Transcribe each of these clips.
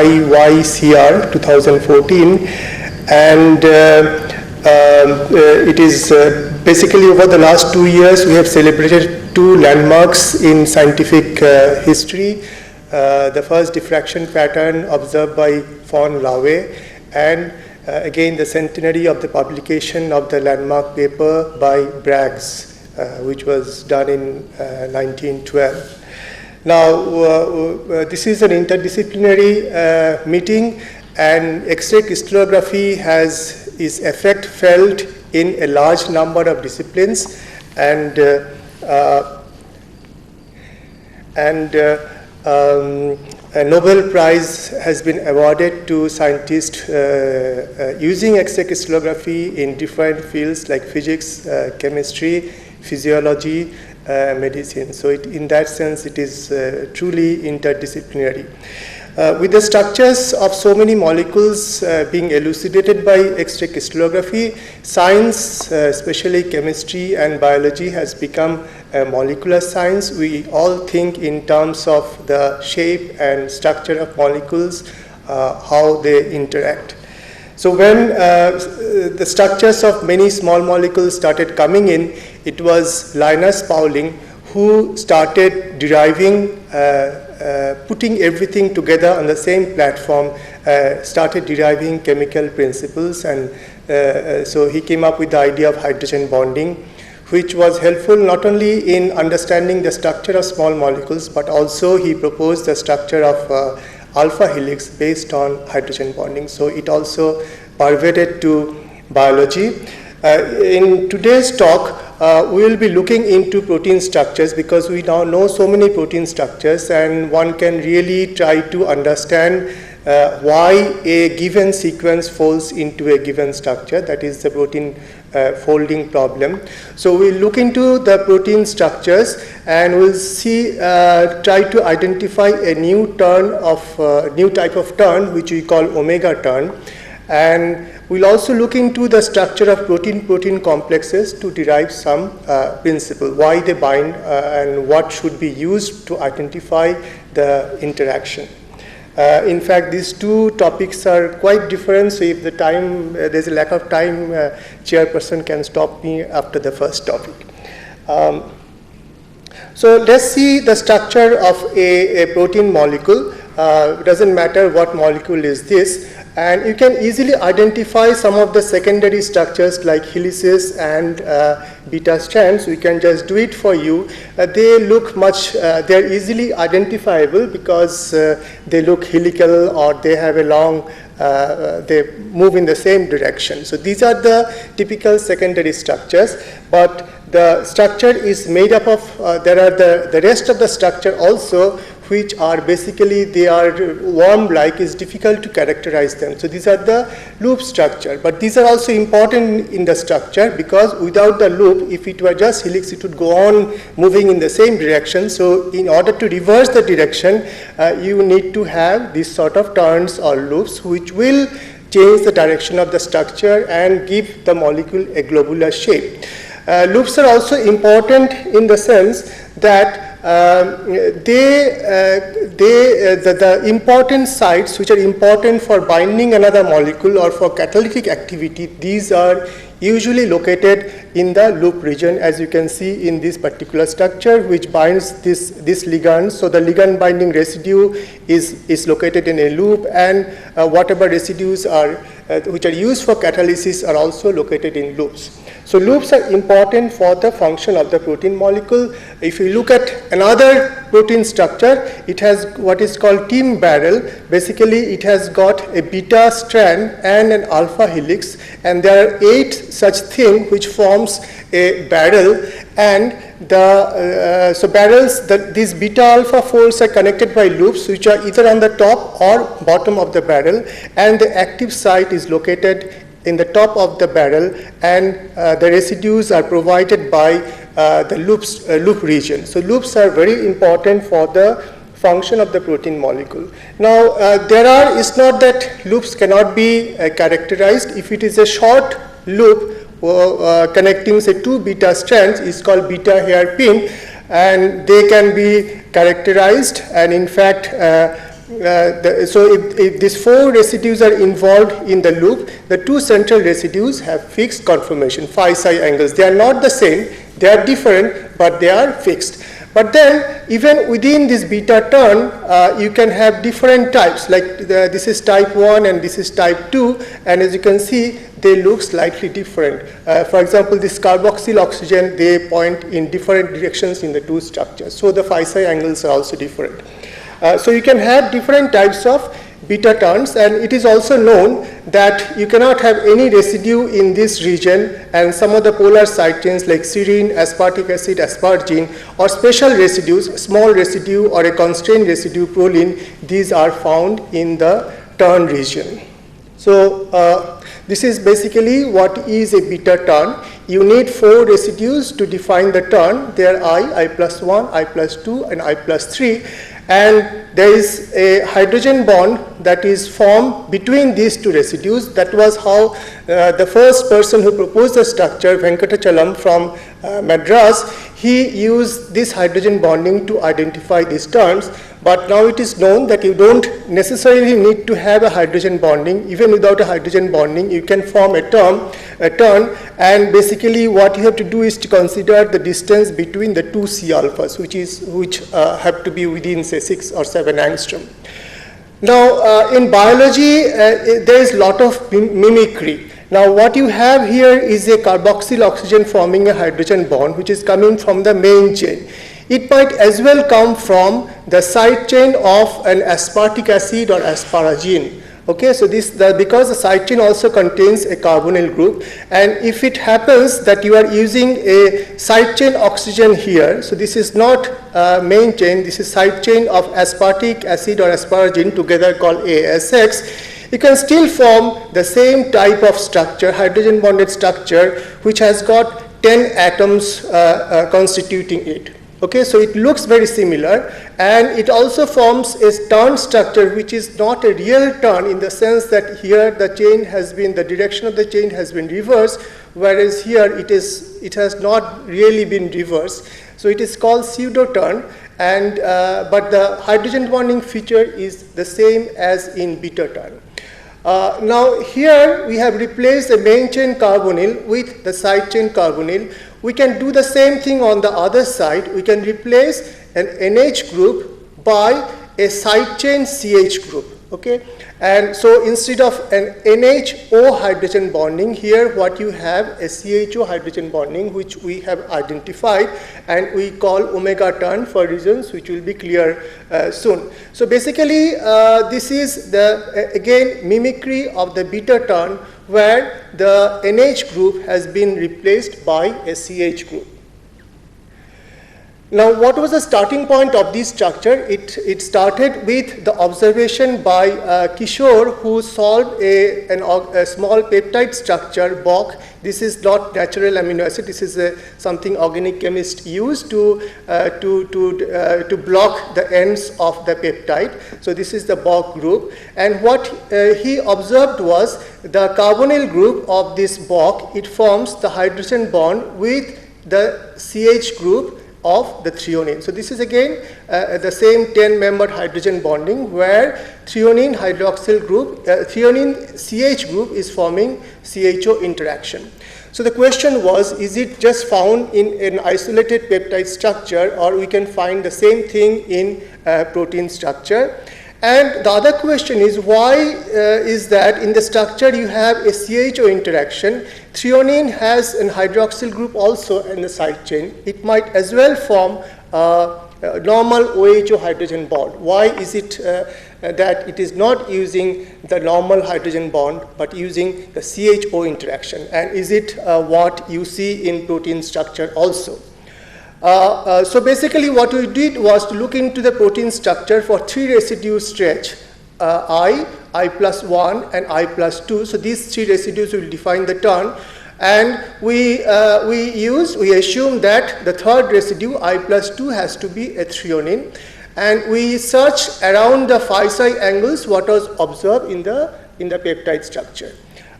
IYCR 2014, and it is basically over the last 2 years we have celebrated 2 landmarks in scientific history. The first diffraction pattern observed by von Laue, and again the centenary of the publication of the landmark paper by Braggs, which was done in 1912. Now, this is an interdisciplinary meeting, and X-ray crystallography has its effect felt in a large number of disciplines, and a Nobel Prize has been awarded to scientists using X-ray crystallography in different fields like physics, chemistry, physiology, medicine. So in that sense, it is truly interdisciplinary. With the structures of so many molecules being elucidated by X-ray crystallography, science, especially chemistry and biology, has become a molecular science. We all think in terms of the shape and structure of molecules, how they interact. So when the structures of many small molecules started coming in, it was Linus Pauling who started deriving, putting everything together on the same platform, started deriving chemical principles, and so he came up with the idea of hydrogen bonding, which was helpful not only in understanding the structure of small molecules, but also he proposed the structure of alpha helix based on hydrogen bonding. So it also pervaded to biology. In today's talk, we will be looking into protein structures, because we now know so many protein structures, and one can really try to understand why a given sequence falls into a given structure. That is the protein folding problem. So we'll look into the protein structures, and we'll see, try to identify a new turn of new type of turn, which we call omega turn, and we'll also look into the structure of protein-protein complexes to derive some principle, why they bind, and what should be used to identify the interaction. In fact, these two topics are quite different, so if the time, there's a lack of time, chairperson can stop me after the first topic. So let's see the structure of a protein molecule. It doesn't matter what molecule is this, and you can easily identify some of the secondary structures like helices and beta strands. We can just do it for you. They look much, they're easily identifiable because they look helical, or they have a long, they move in the same direction. So these are the typical secondary structures, but the structure is made up of, there are the rest of the structure also, which are basically, they are worm-like, is difficult to characterize them. So these are the loop structure, but these are also important in the structure, because without the loop, if it were just helix, it would go on moving in the same direction. So in order to reverse the direction, you need to have these sort of turns or loops, which will change the direction of the structure and give the molecule a globular shape. Loops are also important in the sense that the important sites which are important for binding another molecule or for catalytic activity, these are usually located in the loop region, as you can see in this particular structure, which binds this ligand. So the ligand binding residue is located in a loop, and whatever residues are which are used for catalysis are also located in loops. So loops are important for the function of the protein molecule. If you look at another protein structure, it has what is called team barrel. Basically, it has got a beta strand and an alpha helix, and there are 8 such things which forms a barrel. And so barrels, these beta alpha folds are connected by loops which are either on the top or bottom of the barrel, and the active site is located in the top of the barrel, and the residues are provided by the loop region. So loops are very important for the function of the protein molecule. Now, it's not that loops cannot be characterized. If it is a short loop connecting, say, 2 beta strands, is called beta hairpin, and they can be characterized, and in fact, So if these 4 residues are involved in the loop, the 2 central residues have fixed conformation, phi psi angles. They are not the same, they are different, but they are fixed. But then, even within this beta turn, you can have different types, like this is type 1 and this is type 2, and as you can see, they look slightly different. For example, this carboxyl oxygen, they point in different directions in the 2 structures. So the phi psi angles are also different. So you can have different types of beta turns, and it is also known that you cannot have any residue in this region, and some of the polar side chains like serine, aspartic acid, aspargine, or special residues, small residue or a constrained residue, proline, these are found in the turn region. So this is basically what is a beta turn. You need 4 residues to define the turn. They are I plus 1, I plus 2, and I plus 3. And there is a hydrogen bond that is formed between these 2 residues. That was how the first person who proposed the structure, Venkatachalam from Madras, he used this hydrogen bonding to identify these turns. But now it is known that you don't necessarily need to have a hydrogen bonding. Even without a hydrogen bonding, you can form a turn, and basically what you have to do is to consider the distance between the 2 C alphas, which have to be within, say, 6 or 7 angstrom. Now, in biology, there is a lot of mimicry. Now, what you have here is a carboxyl oxygen forming a hydrogen bond, which is coming from the main chain. It might as well come from the side chain of an aspartic acid or asparagine. Okay, so because the side chain also contains a carbonyl group, and if it happens that you are using a side chain oxygen here, so this is not main chain, this is side chain of aspartic acid or asparagine together called ASX, you can still form the same type of structure, hydrogen bonded structure, which has got 10 atoms constituting it. Okay, so it looks very similar, and it also forms a turn structure which is not a real turn, in the sense that here the direction of the chain has been reversed, whereas here it has not really been reversed. So it is called pseudo turn, and but the hydrogen bonding feature is the same as in beta turn. Now here we have replaced the main chain carbonyl with the side chain carbonyl. We can do the same thing on the other side. We can replace an NH group by a side chain CH group. Okay, and so instead of an NHO hydrogen bonding, here what you have a CHO hydrogen bonding, which we have identified, and we call omega turn for reasons which will be clear soon. So basically this is the again mimicry of the beta turn, where the NH group has been replaced by a CH group. Now, what was the starting point of this structure? It started with the observation by Kishore, who solved a small peptide structure, BOC. This is not natural amino acid. This is something organic chemists use to block the ends of the peptide. So this is the BOC group. And what he observed was the carbonyl group of this BOC, it forms the hydrogen bond with the CH group of the threonine. So this is again the same 10-membered hydrogen bonding, where threonine hydroxyl group, threonine CH group is forming CHO interaction. So the question was, is it just found in an isolated peptide structure, or we can find the same thing in protein structure? And the other question is, why is that in the structure you have a CHO interaction, threonine has an hydroxyl group also in the side chain. It might as well form a normal OHO hydrogen bond. Why is it that it is not using the normal hydrogen bond but using the CHO interaction? And is it what you see in protein structure also? So basically what we did was to look into the protein structure for 3 residue stretch, I plus 1 and I plus 2. So these 3 residues will define the turn, and we assume that the third residue, I plus 2, has to be a threonine, and we searched around the phi psi angles what was observed in the peptide structure.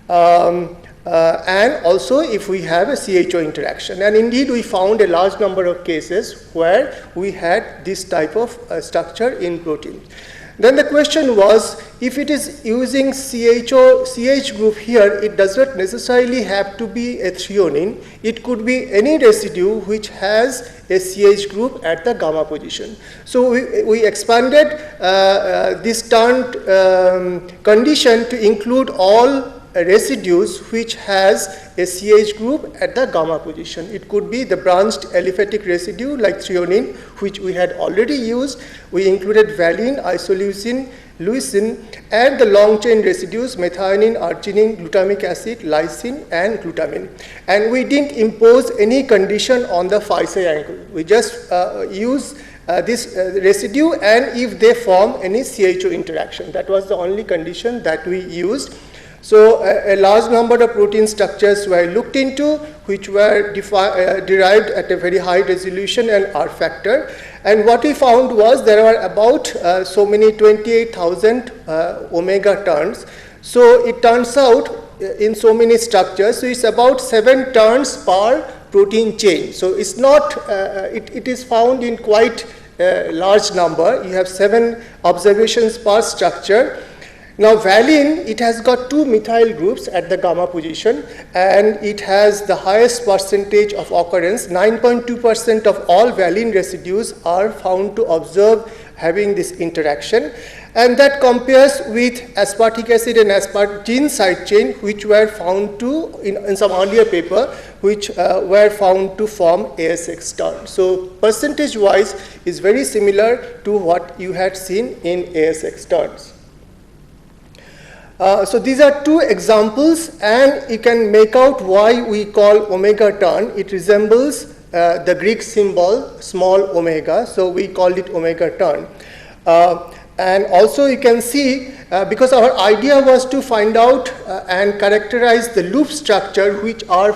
And also if we have a CHO interaction. And indeed we found a large number of cases where we had this type of structure in protein. Then the question was, if it is using CH group here, it does not necessarily have to be a threonine. It could be any residue which has a CH group at the gamma position. So we expanded this turned condition to include all residues which has a CH group at the gamma position. It could be the branched aliphatic residue like threonine, which we had already used. We included valine, isoleucine, leucine, and the long chain residues methionine, arginine, glutamic acid, lysine, and glutamine. And we didn't impose any condition on the phi psi angle. We just use this residue, and if they form any CHO interaction. That was the only condition that we used. So a large number of protein structures were looked into, which were derived at a very high resolution and R factor. And what we found was there were about so many 28,000 omega turns. So it turns out in so many structures, so it's about 7 turns per protein chain. So it's not, it is found in quite a large number. You have 7 observations per structure. Now valine, it has got 2 methyl groups at the gamma position, and it has the highest percentage of occurrence. 9.2% of all valine residues are found to observe having this interaction, and that compares with aspartic acid and aspargine side chain, which were found to, in some earlier paper, which were found to form ASX turn. So percentage wise is very similar to what you had seen in ASX turns. So these are 2 examples, and you can make out why we call omega turn. It resembles the Greek symbol small omega, so we called it omega turn. And also you can see, because our idea was to find out and characterize the loop structure which are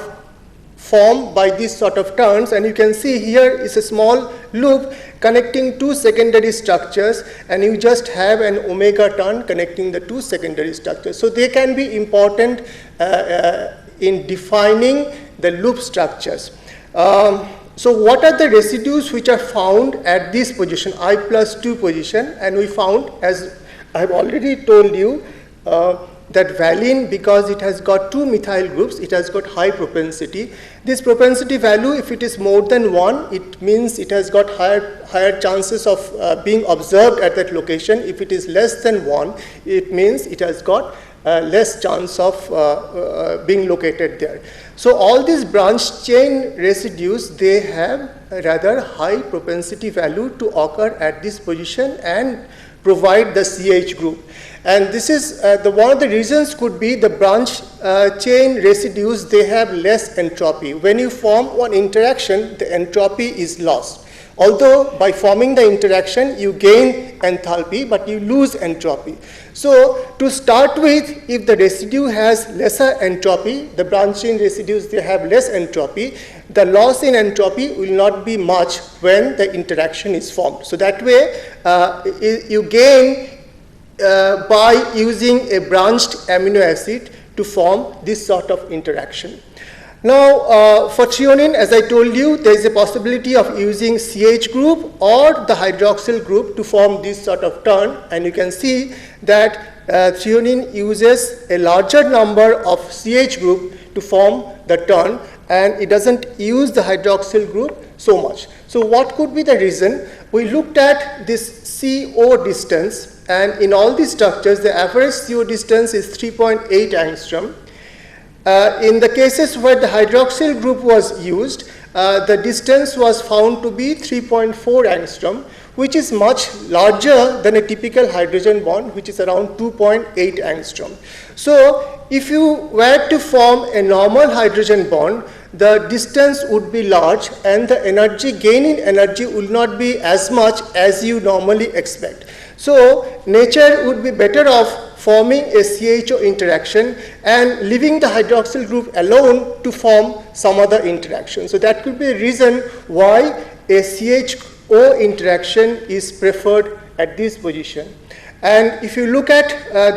formed by these sort of turns, and you can see here is a small loop connecting 2 secondary structures, and you just have an omega turn connecting the 2 secondary structures. So they can be important in defining the loop structures. So what are the residues which are found at this position, I+2 position? And we found, as I have already told you, that valine, because it has got 2 methyl groups, it has got high propensity. This propensity value, if it is more than 1, it means it has got higher chances of being observed at that location. If it is less than 1, it means it has got less chance of being located there. So all these branch chain residues, they have a rather high propensity value to occur at this position and provide the CH group. And this is one of the reasons could be the branch chain residues, they have less entropy. When you form one interaction, the entropy is lost. Although by forming the interaction, you gain enthalpy, but you lose entropy. So to start with, if the residue has lesser entropy, the branch chain residues, they have less entropy, the loss in entropy will not be much when the interaction is formed. So that way, you gain by using a branched amino acid to form this sort of interaction. Now, for threonine, as I told you, there is a possibility of using CH group or the hydroxyl group to form this sort of turn, and you can see that threonine uses a larger number of CH group to form the turn, and it doesn't use the hydroxyl group so much. So what could be the reason? We looked at this CO distance, and in all these structures, the average CO distance is 3.8 angstrom. In the cases where the hydroxyl group was used, the distance was found to be 3.4 angstrom, which is much larger than a typical hydrogen bond, which is around 2.8 angstrom. So if you were to form a normal hydrogen bond, the distance would be large and the energy gain in energy will not be as much as you normally expect. So nature would be better off forming a CHO interaction and leaving the hydroxyl group alone to form some other interaction. So that could be a reason why a CHO interaction is preferred at this position. And if you look at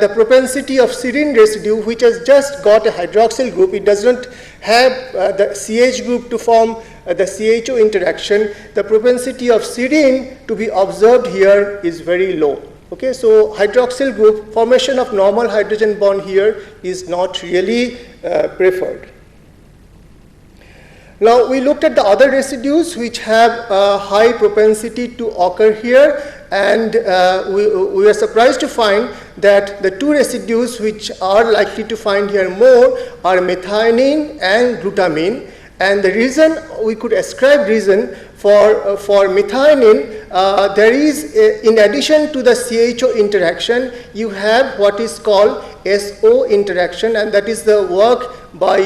the propensity of serine residue, which has just got a hydroxyl group, it doesn't have the CH group to form the CHO interaction, the propensity of serine to be observed here is very low. Okay, so hydroxyl group, formation of normal hydrogen bond here is not really preferred. Now we looked at the other residues which have a high propensity to occur here, and we were surprised to find that the two residues which are likely to find here more are methionine and glutamine. And the reason, we could ascribe reason for methionine, there is, in addition to the CHO interaction, you have what is called SO interaction, and that is the work by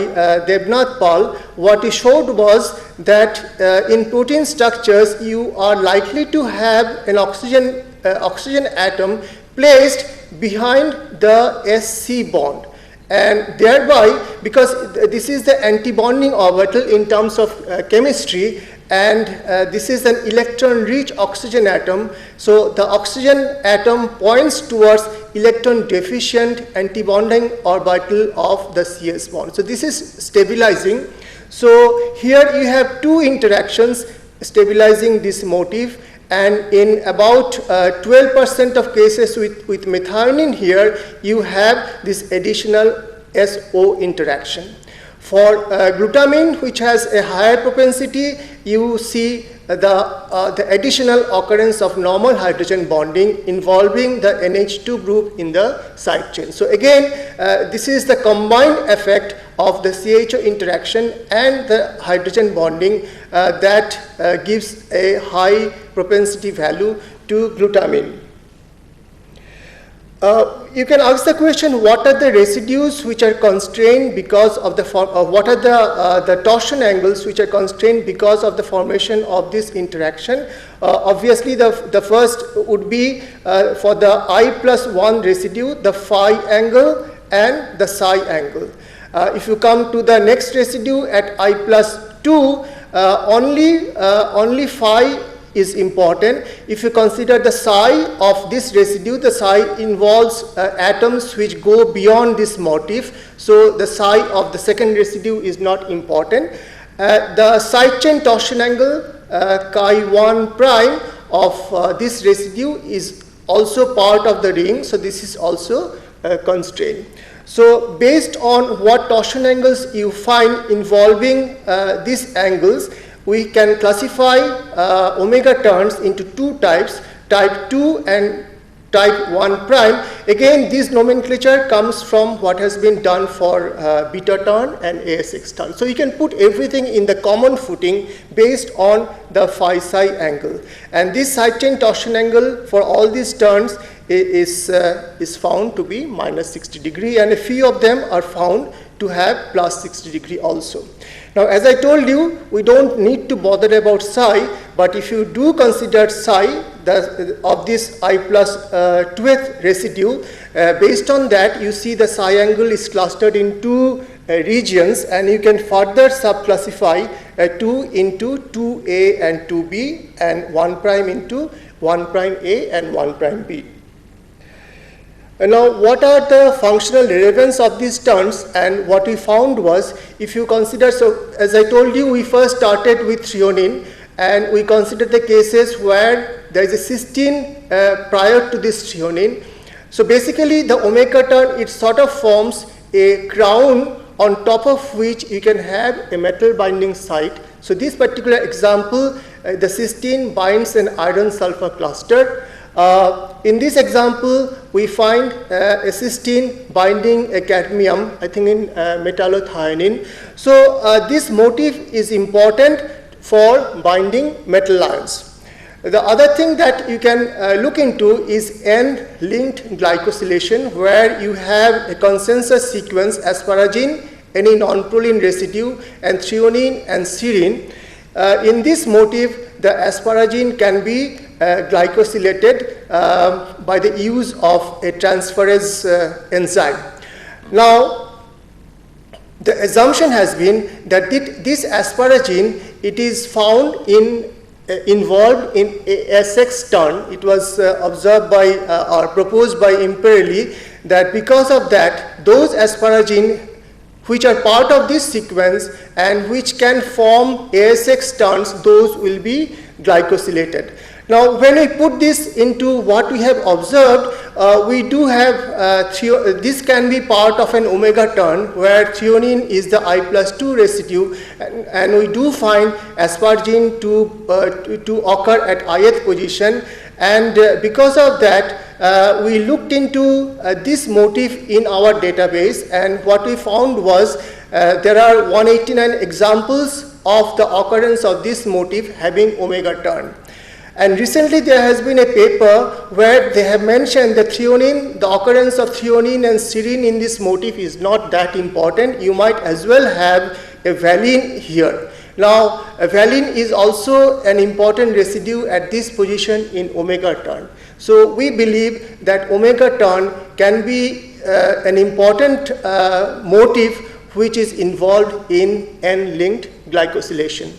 Debnath Pal. What he showed was that in protein structures, you are likely to have an oxygen atom placed behind the SC bond. And thereby, because this is the antibonding orbital in terms of chemistry, and this is an electron-rich oxygen atom, so the oxygen atom points towards electron-deficient antibonding orbital of the CS bond. So this is stabilizing. So here you have two interactions stabilizing this motif, and in about 12% of cases with methionine here, you have this additional SO interaction. For glutamine, which has a higher propensity, you see the additional occurrence of normal hydrogen bonding involving the NH2 group in the side chain. So again, this is the combined effect of the CHO interaction and the hydrogen bonding that gives a high propensity value to glutamine. You can ask the question, what are the residues which are constrained because of the what are the torsion angles which are constrained because of the formation of this interaction? Obviously, the first would be for the I+1 residue, the phi angle and the psi angle. If you come to the next residue at I+2, only phi is important. If you consider the psi of this residue, the psi involves atoms which go beyond this motif. So the psi of the second residue is not important. The side chain torsion angle chi1 prime of this residue is also part of the ring. So this is also constrained. So based on what torsion angles you find involving these angles, we can classify omega turns into two types, type 2 and type 1 prime. Again, this nomenclature comes from what has been done for beta turn and ASX turn. So you can put everything in the common footing based on the phi psi angle. And this side chain torsion angle for all these turns is found to be minus 60 degree, and a few of them are found to have plus 60 degree also. Now, as I told you, we don't need to bother about psi, but if you do consider psi of this I+2th residue, based on that, you see the psi angle is clustered in two regions, and you can further subclassify 2 into 2A and 2B, and 1 prime into 1 prime A and 1 prime B. And now, what are the functional relevance of these terms? And what we found was, if you consider, so as I told you, we first started with threonine, and we considered the cases where there is a cysteine prior to this threonine. So basically, the omega turn, it sort of forms a crown on top of which you can have a metal binding site. So this particular example, the cysteine binds an iron sulfur cluster. In this example, we find a cysteine binding a cadmium, I think in metallothionein. So this motif is important for binding metal ions. The other thing that you can look into is N-linked glycosylation, where you have a consensus sequence asparagine, any non-proline residue, and threonine and serine. In this motif, the asparagine can be glycosylated by the use of a transferase enzyme. Now, the assumption has been that this asparagine, it is found involved in ASX turn. It was observed by or proposed by Imperelli that because of that, those asparagine which are part of this sequence and which can form ASX turns, those will be glycosylated. Now, when we put this into what we have observed, we do have, this can be part of an omega turn where threonine is the I+2 residue, and we do find asparagine to occur at ith position, and because of that, we looked into this motif in our database, and what we found was there are 189 examples of the occurrence of this motif having omega turn. And recently there has been a paper where they have mentioned that threonine, the occurrence of threonine and serine in this motif is not that important. You might as well have a valine here. Now, a valine is also an important residue at this position in omega turn. So we believe that omega turn can be an important motif which is involved in N-linked glycosylation.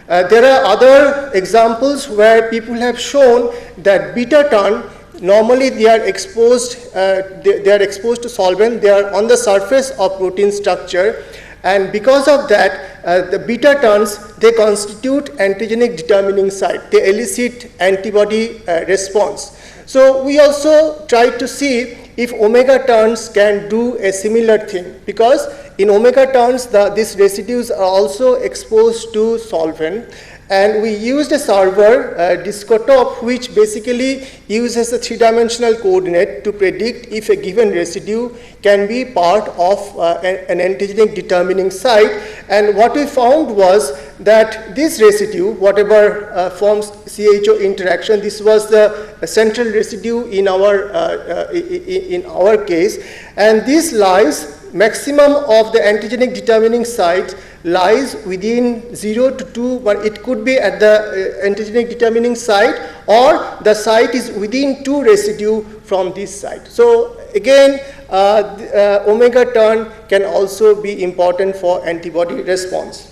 There are other examples where people have shown that beta turn, normally they are exposed, they are exposed to solvent, they are on the surface of protein structure, and because of that, the beta turns, they constitute antigenic determining site. They elicit antibody response. So we also try to see if omega turns can do a similar thing, because in omega turns, these residues are also exposed to solvent, and we used a solver, Discotope, which basically uses a three-dimensional coordinate to predict if a given residue can be part of an antigenic determining site. And what we found was that this residue, whatever forms CHO interaction, this was the central residue in our case, and this lies, maximum of the antigenic determining site lies within 0 to 2, but it could be at the antigenic determining site, or the site is within 2 residue from this site. So again, omega turn can also be important for antibody response.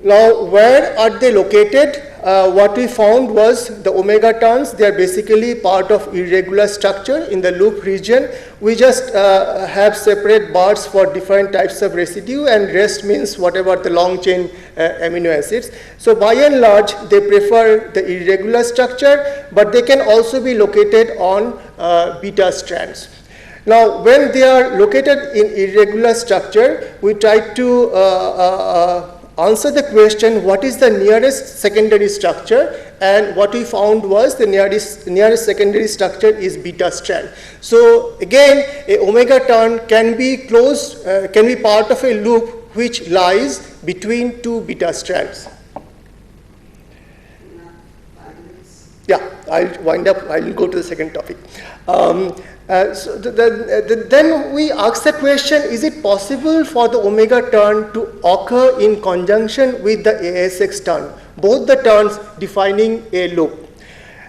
Now, where are they located? What we found was the omega turns, they are basically part of irregular structure in the loop region. We just have separate bars for different types of residue, and rest means whatever the long chain amino acids. So by and large, they prefer the irregular structure, but they can also be located on beta strands. Now, when they are located in irregular structure, we try to answer the question, what is the nearest secondary structure? And what we found was the nearest secondary structure is beta strand. So again, a omega turn can be closed, can be part of a loop which lies between 2 beta strands. Yeah, I'll wind up, I'll go to the second topic. So then we ask the question, is it possible for the omega turn to occur in conjunction with the ASX turn, both the turns defining a loop?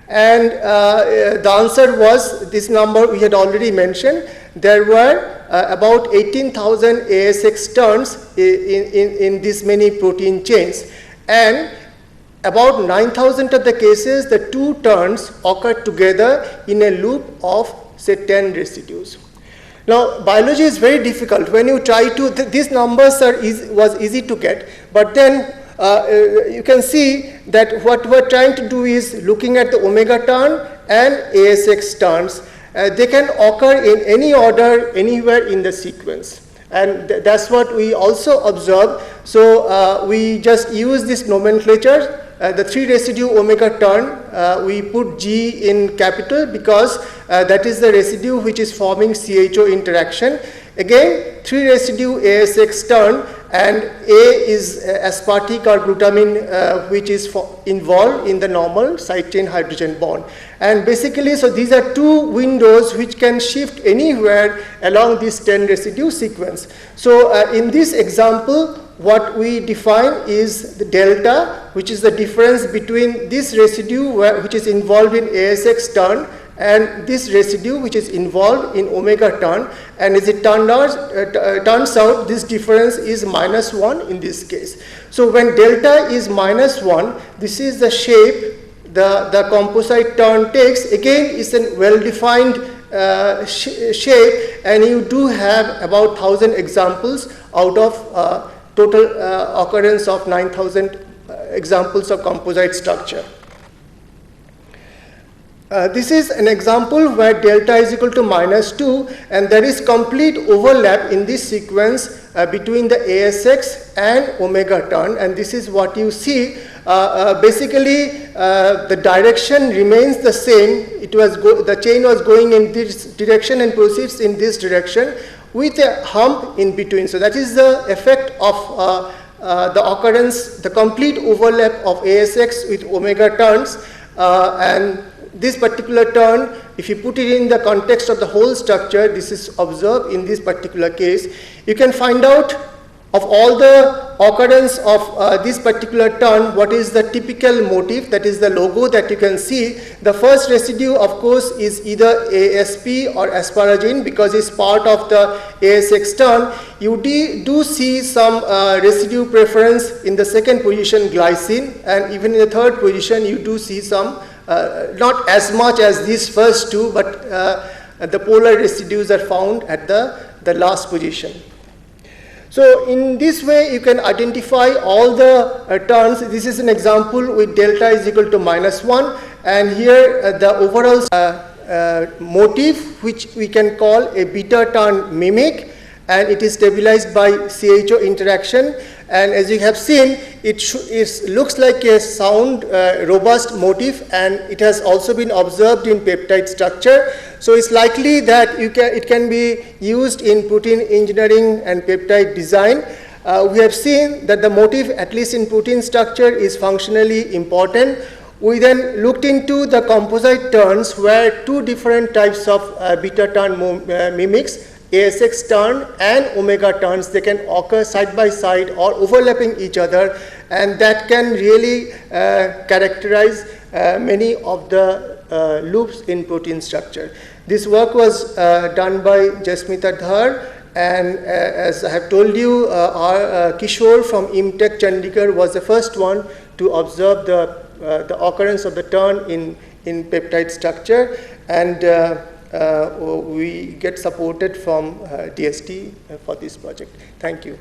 And the answer was this number we had already mentioned. There were about 18,000 ASX turns in this many protein chains, and about 9,000 of the cases, the 2 turns occur together in a loop of say 10 residues. Now, biology is very difficult. When you try to, these numbers was easy to get, but then you can see that what we're trying to do is looking at the omega turn and ASX turns. They can occur in any order, anywhere in the sequence. And that's what we also observe. So we just use this nomenclature. The 3 residue omega turn, we put G in capital because that is the residue which is forming CHO interaction. Again, 3 residue ASX turn, and A is aspartic or glutamine which is involved in the normal side chain hydrogen bond. And basically, so these are 2 windows which can shift anywhere along this 10 residue sequence. So in this example, what we define is the delta, which is the difference between this residue which is involved in ASX turn and this residue which is involved in omega turn. And as it turns out, this difference is -1 in this case. So when delta is -1, this is the shape the composite turn takes. Again, it's a well-defined shape, and you do have about 1,000 examples out of total occurrence of 9,000 examples of composite structure. This is an example where delta is equal to -2, and there is complete overlap in this sequence between the ASX and omega turn, and this is what you see. Basically, the direction remains the same. The chain was going in this direction and proceeds in this direction with a hump in between. So that is the effect of the occurrence, the complete overlap of ASX with omega turns, and this particular turn, if you put it in the context of the whole structure, this is observed in this particular case. You can find out of all the occurrence of this particular turn, what is the typical motif, that is the logo that you can see. The first residue, of course, is either ASP or asparagine because it's part of the ASX turn. You do see some residue preference in the second position, glycine, and even in the third position, you do see some, not as much as these first two, but the polar residues are found at the last position. So in this way, you can identify all the turns. This is an example with delta is equal to -1, and here the overall motif, which we can call a beta turn mimic, and it is stabilized by CHO interaction. And as you have seen, it looks like a sound, robust motif, and it has also been observed in peptide structure. So it's likely that it can be used in protein engineering and peptide design. We have seen that the motif, at least in protein structure, is functionally important. We then looked into the composite turns where two different types of beta turn mimics, ASX turn and omega turns, they can occur side by side or overlapping each other, and that can really characterize many of the loops in protein structure. This work was done by Jasmita Dhar, and as I have told you, our Kishore from IMTech Chandigarh was the first one to observe the occurrence of the turn in peptide structure, and we get supported from DST for this project. Thank you.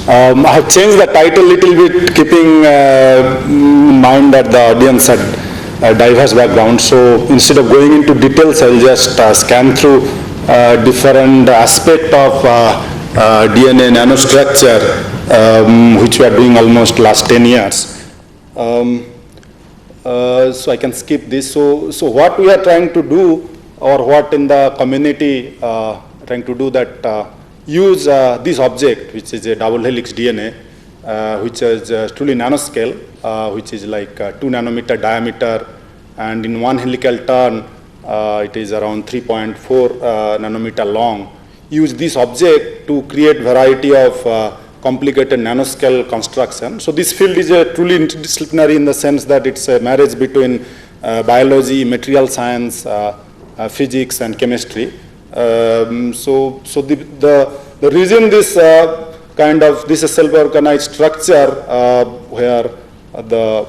I have changed the title a little bit, keeping in mind that the audience had a diverse background. So instead of going into details, I'll just scan through different aspects of DNA nanostructure, which we are doing almost last 10 years. So I can skip this. So what we are trying to do, or what in the community trying to do, that use this object, which is a double helix DNA, which is truly nanoscale, which is like 2 nanometer diameter, and in one helical turn, it is around 3.4 nanometer long. Use this object to create variety of complicated nanoscale construction. So this field is truly interdisciplinary in the sense that it's a marriage between biology, material science, physics, and chemistry. So the reason this kind of this self-organized structure, where the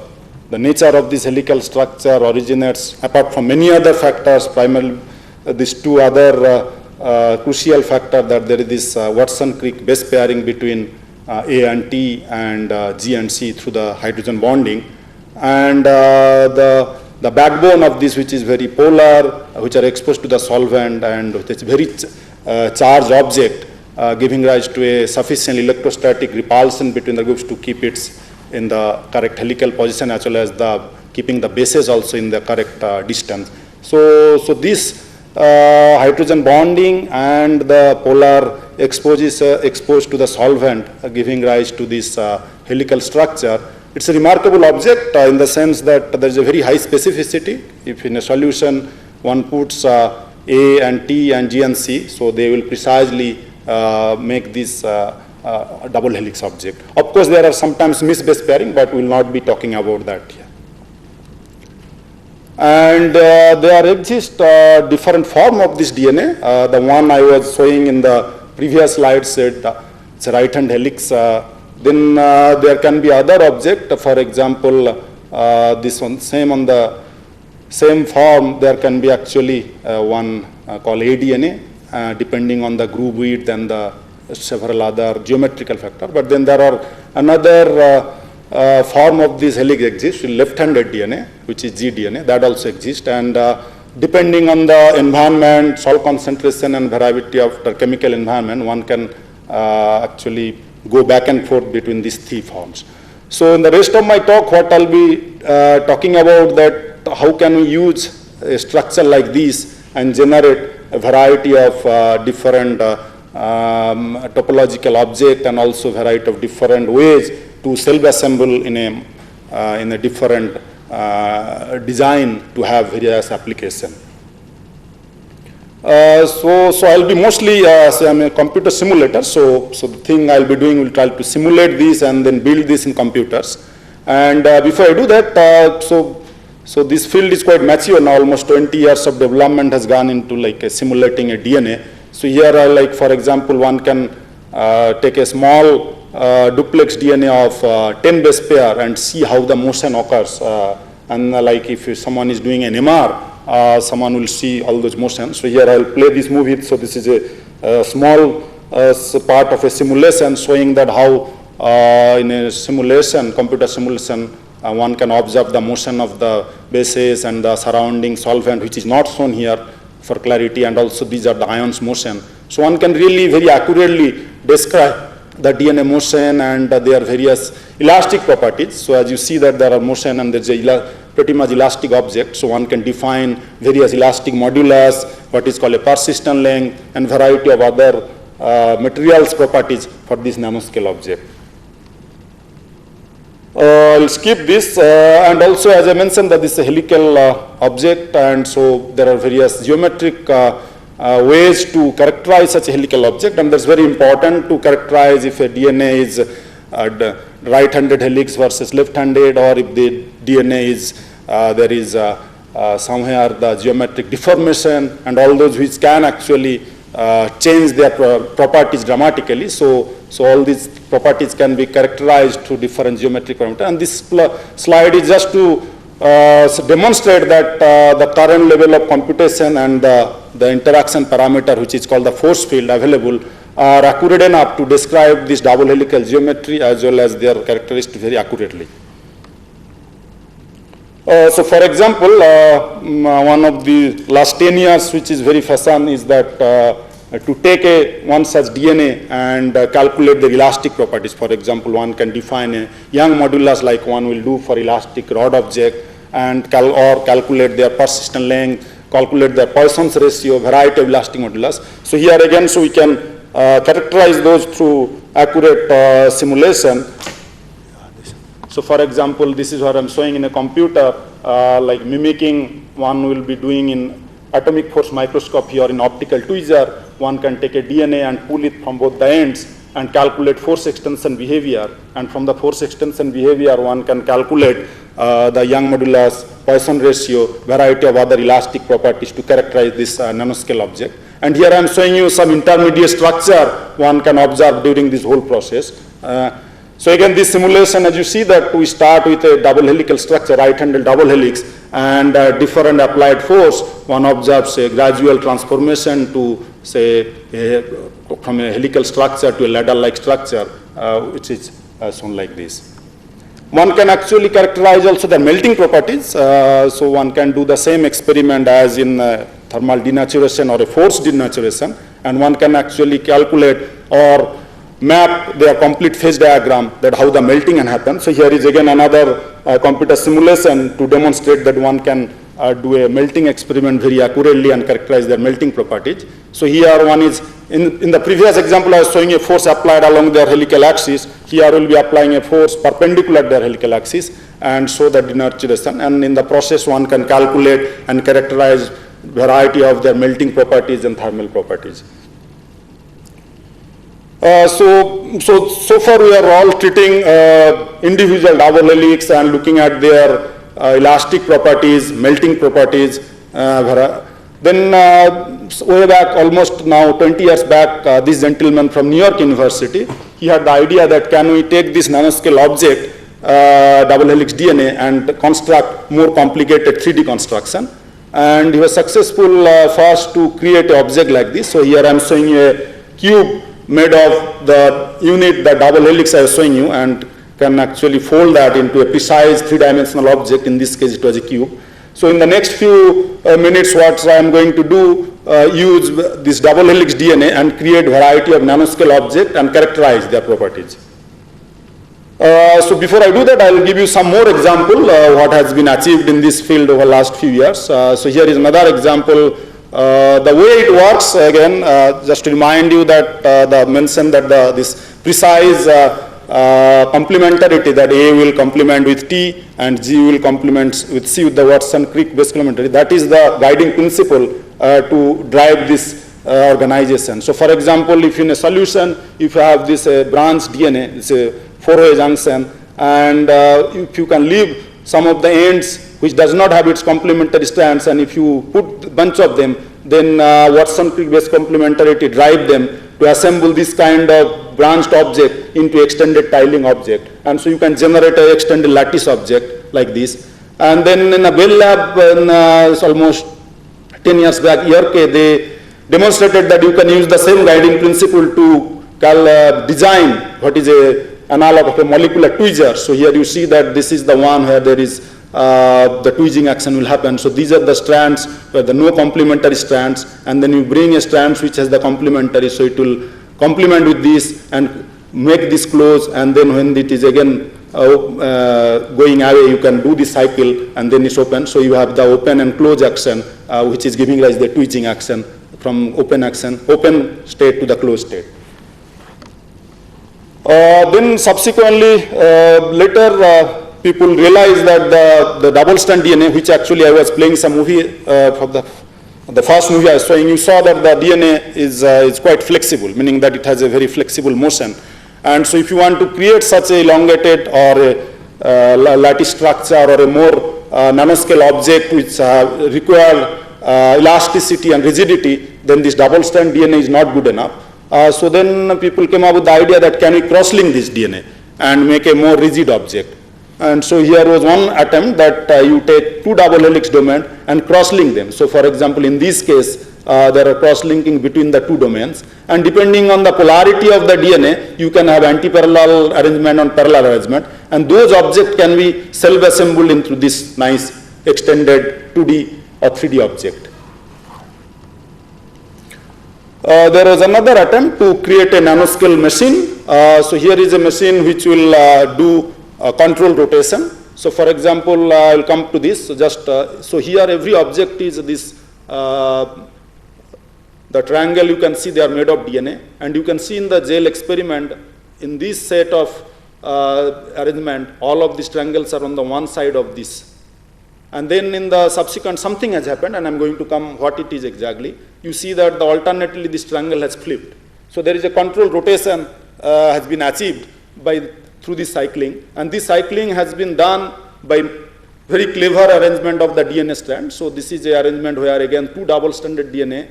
nature of this helical structure originates, apart from many other factors, primarily these two other crucial factor that there is this Watson-Crick base pairing between A and T and G and C through the hydrogen bonding. And the backbone of this, which is very polar, which are exposed to the solvent, and it's very charged object, giving rise to a sufficient electrostatic repulsion between the groups to keep it in the correct helical position, as well as keeping the bases also in the correct distance. So this hydrogen bonding and the polar exposed to the solvent, giving rise to this helical structure. It's a remarkable object in the sense that there is a very high specificity. If in a solution one puts A and T and G and C, so they will precisely make this double helix object. Of course, there are sometimes misbase pairing, but we will not be talking about that here. And there exist different form of this DNA. The one I was showing in the previous slide said it's a right-hand helix. Then there can be other object. For example, this one, on the same form, there can be actually one called aDNA, depending on the groove width and the several other geometrical factors. But then there are another form of this helix exists, left-handed DNA, which is gDNA, that also exists. And depending on the environment, salt concentration and variety of the chemical environment, one can actually go back and forth between these three forms. So in the rest of my talk, what I'll be talking about that how can we use a structure like this and generate a variety of different topological object and also variety of different ways to self-assemble in a different design to have various application. So I'll be mostly, I'm a computer simulator, so the thing I'll be doing will try to simulate this and then build this in computers. And before I do that, so this field is quite mature now, almost 20 years of development has gone into like simulating a DNA. So here, like for example, one can take a small duplex DNA of 10 base pair and see how the motion occurs. And like if someone is doing an MR, someone will see all those motions. So here I'll play this movie. So this is a small part of a simulation showing that how in a simulation, computer simulation, one can observe the motion of the bases and the surrounding solvent, which is not shown here for clarity, and also these are the ions motion. So one can really very accurately describe the DNA motion and their various elastic properties. So as you see that there are motion and there's a pretty much elastic object, so one can define various elastic modulus, what is called a persistent length, and variety of other materials properties for this nanoscale object. I'll skip this, and also as I mentioned that this is a helical object, and so there are various geometric ways to characterize such a helical object, and that's very important to characterize if a DNA is right-handed helix versus left-handed, or if the DNA is there is somewhere the geometric deformation and all those which can actually change their properties dramatically. So all these properties can be characterized through different geometric parameters. And this slide is just to demonstrate that the current level of computation and the interaction parameter, which is called the force field available, are accurate enough to describe this double helical geometry as well as their characteristics very accurately. So for example, one of the last 10 years which is very fashion is that to take one such DNA and calculate the elastic properties. For example, one can define a Young modulus like one will do for elastic rod object, and or calculate their persistent length, calculate their Poisson's ratio, variety of elastic modulus. So here again, so we can characterize those through accurate simulation. So for example, this is what I'm showing in a computer, like mimicking one will be doing in atomic force microscopy or in optical tweezer. One can take a DNA and pull it from both the ends and calculate force extension behavior. And from the force extension behavior, one can calculate the Young modulus, Poisson ratio, variety of other elastic properties to characterize this nanoscale object. And here I'm showing you some intermediate structure one can observe during this whole process. So again, this simulation, as you see that we start with a double helical structure, right-handed double helix, and different applied force, one observes a gradual transformation to say, from a helical structure to a ladder-like structure, which is shown like this. One can actually characterize also the melting properties. So one can do the same experiment as in thermal denaturation or a forced denaturation, and one can actually calculate or map their complete phase diagram, that how the melting can happen. So here is again another computer simulation to demonstrate that one can do a melting experiment very accurately and characterize their melting properties. So here one is, in the previous example I was showing a force applied along their helical axis. Here we will be applying a force perpendicular to their helical axis and show the denaturation. And in the process one can calculate and characterize variety of their melting properties and thermal properties. So far we are all treating individual double helix and looking at their elastic properties, melting properties. Then way back, almost now 20 years back, this gentleman from New York University, he had the idea that can we take this nanoscale object, double helix DNA, and construct more complicated 3D construction. And he was successful first to create an object like this. So here I am showing a cube made of the unit, the double helix I was showing you, and can actually fold that into a precise three-dimensional object. In this case it was a cube. So in the next few minutes what I am going to do, use this double helix DNA and create variety of nanoscale objects and characterize their properties. So before I do that, I will give you some more example what has been achieved in this field over the last few years. So here is another example. The way it works, again, just to remind you that the mention that this precise complementarity, that A will complement with T and G will complement with C with the Watson-Crick base complementarity, that is the guiding principle to drive this organization. So for example, if in a solution, if you have this branch DNA, it's a four-way junction, and if you can leave some of the ends which does not have its complementary strands, and if you put a bunch of them, then Watson-Crick base complementarity drive them to assemble this kind of branched object into extended tiling object. And so you can generate an extended lattice object like this. And then in a Bell Lab, it's almost 10 years back, ERK, they demonstrated that you can use the same guiding principle to design what is a analog of a molecular tweezer. So here you see that this is the one where there is the tweezing action will happen. So these are the strands where the no complementary strands, and then you bring a strand which has the complementary, so it will complement with this and make this close, and then when it is again going away, you can do the cycle and then it's open. So you have the open and close action which is giving rise to the tweezing action from open state to the closed state. Then subsequently later people realized that the double strand DNA, which actually I was playing some movie from the first movie I was showing, you saw that the DNA is quite flexible, meaning that it has a very flexible motion. And so if you want to create such a elongated or a lattice structure or a more nanoscale object which require elasticity and rigidity, then this double strand DNA is not good enough. So then people came up with the idea that can we cross-link this DNA and make a more rigid object. And so here was one attempt that you take two double helix domains and cross-link them. So for example, in this case, there are cross-linking between the two domains. And depending on the polarity of the DNA, you can have anti-parallel arrangement and parallel arrangement. And those objects can be self-assembled into this nice extended 2D or 3D object. There was another attempt to create a nanoscale machine. So here is a machine which will do control rotation. So for example, I will come to this. So just so here every object is this the triangle. You can see they are made of DNA, and you can see in the gel experiment in this set of arrangement, all of these triangles are on the one side of this. And then in the subsequent something has happened, and I'm going to come what it is exactly. You see that the alternately this triangle has flipped. So there is a control rotation has been achieved through this cycling, and this cycling has been done by very clever arrangement of the DNA strand. So this is a arrangement where again two double-stranded DNA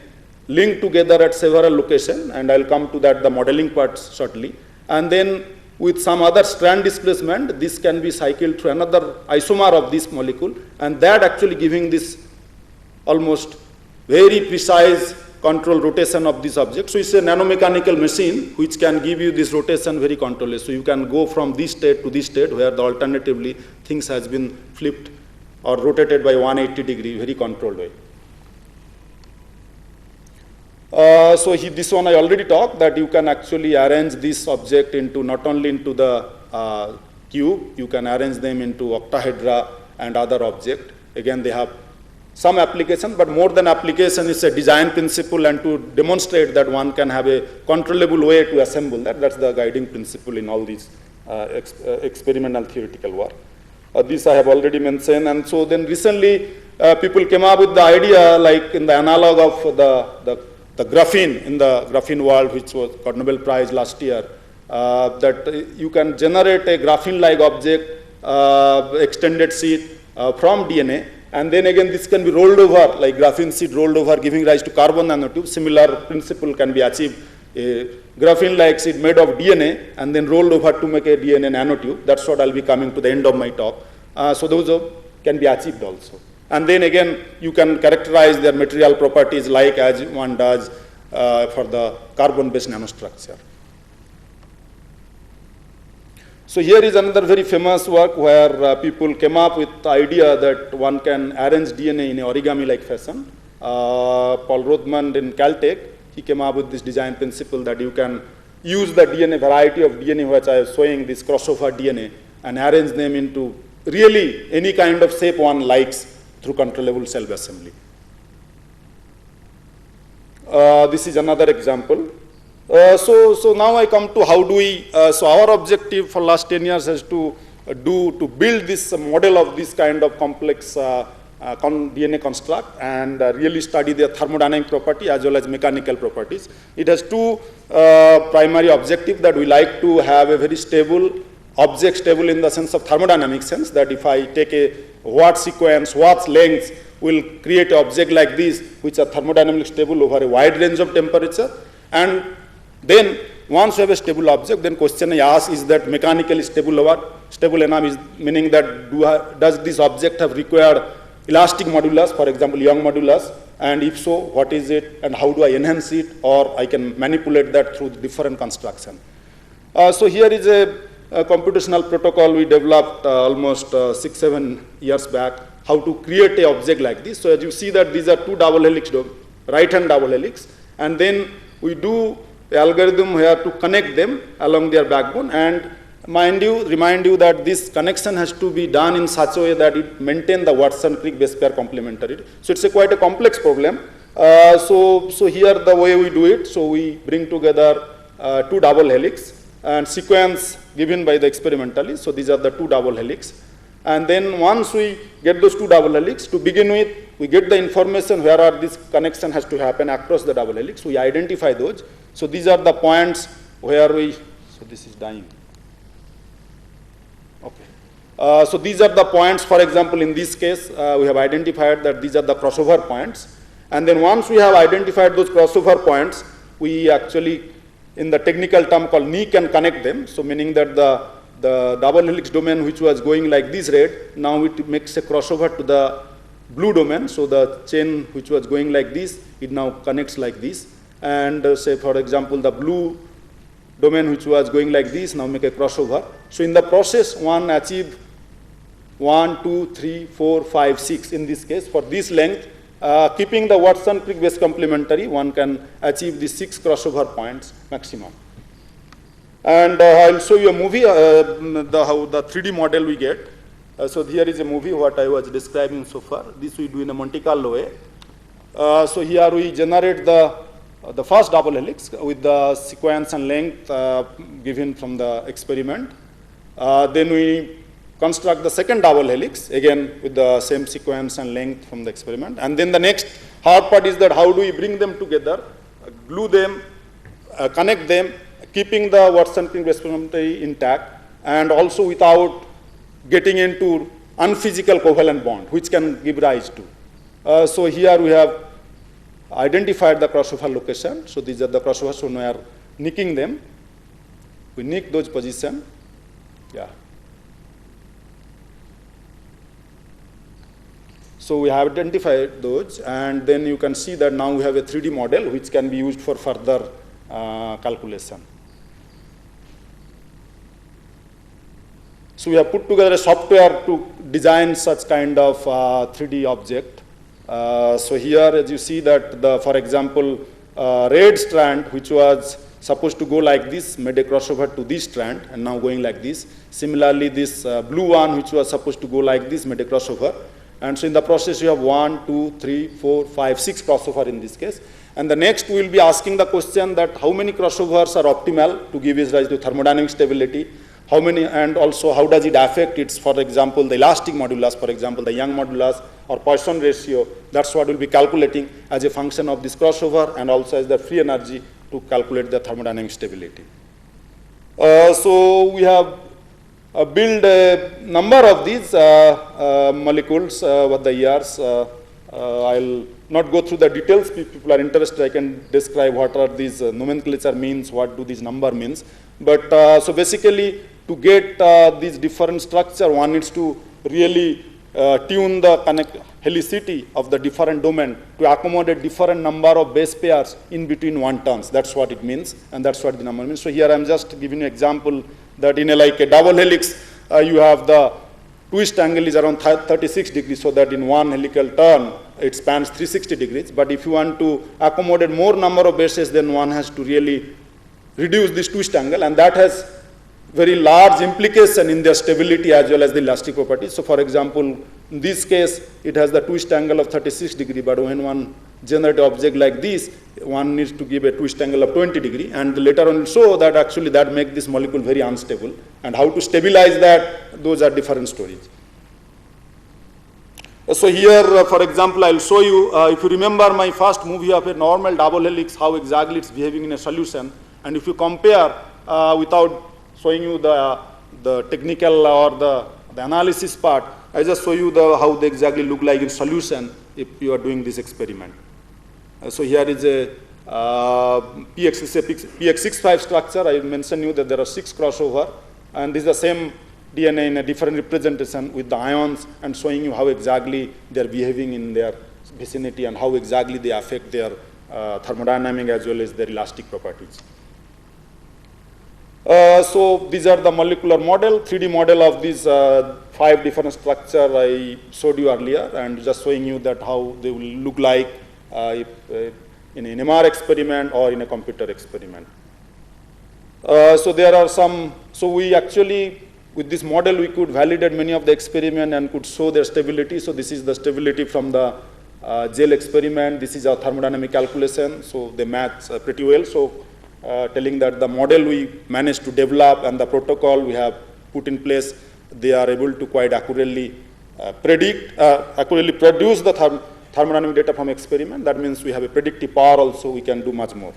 linked together at several locations, and I'll come to that the modeling parts shortly. And then with some other strand displacement, this can be cycled through another isomer of this molecule, and that actually giving this almost very precise control rotation of this object. So it's a nanomechanical machine which can give you this rotation very controlled. So you can go from this state to this state where the alternatively things has been flipped or rotated by 180 degree, very controlled way. This one I already talked, that you can actually arrange this object into not only into the cube, you can arrange them into octahedra and other object. Again, they have some application, but more than application, it's a design principle, and to demonstrate that one can have a controllable way to assemble that. That's the guiding principle in all these experimental theoretical work. This I have already mentioned, and so then recently people came up with the idea, like in the analog of the graphene in the graphene world, which was got Nobel Prize last year, that you can generate a graphene-like object, extended sheet from DNA, and then again this can be rolled over, like graphene sheet rolled over, giving rise to carbon nanotube. Similar principle can be achieved. A graphene-like sheet made of DNA and then rolled over to make a DNA nanotube. That's what I'll be coming to the end of my talk. So those can be achieved also. And then again, you can characterize their material properties like as one does for the carbon-based nanostructure. So here is another very famous work where people came up with the idea that one can arrange DNA in an origami-like fashion. Paul Rothman in Caltech, he came up with this design principle that you can use the DNA, variety of DNA which I was showing, this crossover DNA, and arrange them into really any kind of shape one likes through controllable self-assembly. This is another example. So now I come to how do we, so our objective for last 10 years is to build this model of this kind of complex DNA construct and really study their thermodynamic property as well as mechanical properties. It has two primary objectives, that we like to have a very stable object, stable in the sense of thermodynamic sense, that if I take a watt sequence, watt's length, will create an object like this, which are thermodynamically stable over a wide range of temperature. And then once you have a stable object, then question I ask, is that mechanically stable or what? Stable enough is meaning that does this object have required elastic modulus, for example, Young modulus, and if so, what is it, and how do I enhance it, or I can manipulate that through different construction. So here is a computational protocol we developed almost 6-7 years back, how to create an object like this. So as you see that these are two double helix, right-hand double helix, and then we do the algorithm here to connect them along their backbone, and remind you that this connection has to be done in such a way that it maintain the Watson-Crick base pair complementarity. So it's quite a complex problem. So here the way we do it, so we bring together two double helix and sequence given by the experimentalist. So these are the two double helix. And then once we get those two double helix, to begin with, we get the information where are this connection has to happen across the double helix. We identify those. So these are the points where so this is dying. Okay. So these are the points, for example, in this case, we have identified that these are the crossover points. And then once we have identified those crossover points, we actually, in the technical term called knee, can connect them. So meaning that the double helix domain which was going like this red, now it makes a crossover to the blue domain. So the chain which was going like this, it now connects like this. And say, for example, the blue domain which was going like this, now make a crossover. So in the process, one achieve 1, 2, 3, 4, 5, 6 in this case. For this length, keeping the Watson-Crick base complementary, one can achieve the 6 crossover points maximum. And I'll show you a movie, how the 3D model we get. So here is a movie what I was describing so far. This we do in a Monte Carlo way. So here we generate the first double helix with the sequence and length given from the experiment. Then we construct the second double helix, again with the same sequence and length from the experiment. And then the next hard part is that how do we bring them together, glue them, connect them, keeping the Watson-Crick base complementarity intact, and also without getting into unphysical covalent bond, which can give rise to. So here we have identified the crossover location. So these are the crossovers, so we are nicking them. We nick those positions. Yeah. So we have identified those, and then you can see that now we have a 3D model which can be used for further calculation. So we have put together a software to design such kind of 3D object. So here, as you see that, for example, red strand, which was supposed to go like this, made a crossover to this strand, and now going like this. Similarly, this blue one, which was supposed to go like this, made a crossover. And so in the process, you have 1, 2, 3, 4, 5, 6 crossover in this case. And the next, we will be asking the question that how many crossovers are optimal to give rise to thermodynamic stability, how many, and also how does it affect its, for example, the elastic modulus, for example, the Young modulus or Poisson ratio. That's what we'll be calculating as a function of this crossover, and also as the free energy to calculate the thermodynamic stability. So we have built a number of these molecules over the years. I'll not go through the details. If people are interested, I can describe what are these nomenclature means, what do these number means. But so basically, to get these different structure, one needs to really tune the helicity of the different domain to accommodate different number of base pairs in between one turns. That's what it means, and that's what the number means. So here I'm just giving you an example that in like a double helix, you have the twist angle is around 36 degrees, so that in one helical turn, it spans 360 degrees. But if you want to accommodate more number of bases, then one has to really reduce this twist angle, and that has very large implication in their stability as well as the elastic properties. So for example, in this case, it has the twist angle of 36 degree, but when one generate an object like this, one needs to give a twist angle of 20 degree, and later on show that actually that make this molecule very unstable, and how to stabilize that, those are different stories. So here, for example, I'll show you, if you remember my first movie of a normal double helix, how exactly it's behaving in a solution, and if you compare without showing you the technical or the analysis part, I just show you how they exactly look like in solution if you are doing this experiment. So here is a PX65 structure. I mentioned you that there are 6 crossover, and this is the same DNA in a different representation with the ions, and showing you how exactly they are behaving in their vicinity and how exactly they affect their thermodynamic as well as their elastic properties. So these are the molecular model, 3D model of these 5 different structures I showed you earlier, and just showing you that how they will look like if, in an NMR experiment or in a computer experiment. So there are some, so we actually, with this model, we could validate many of the experiment and could show their stability. So this is the stability from the gel experiment. This is our thermodynamic calculation. So they match pretty well. So telling that the model we managed to develop and the protocol we have put in place, they are able to quite accurately accurately produce the thermodynamic data from experiment. That means we have a predictive power also, we can do much more.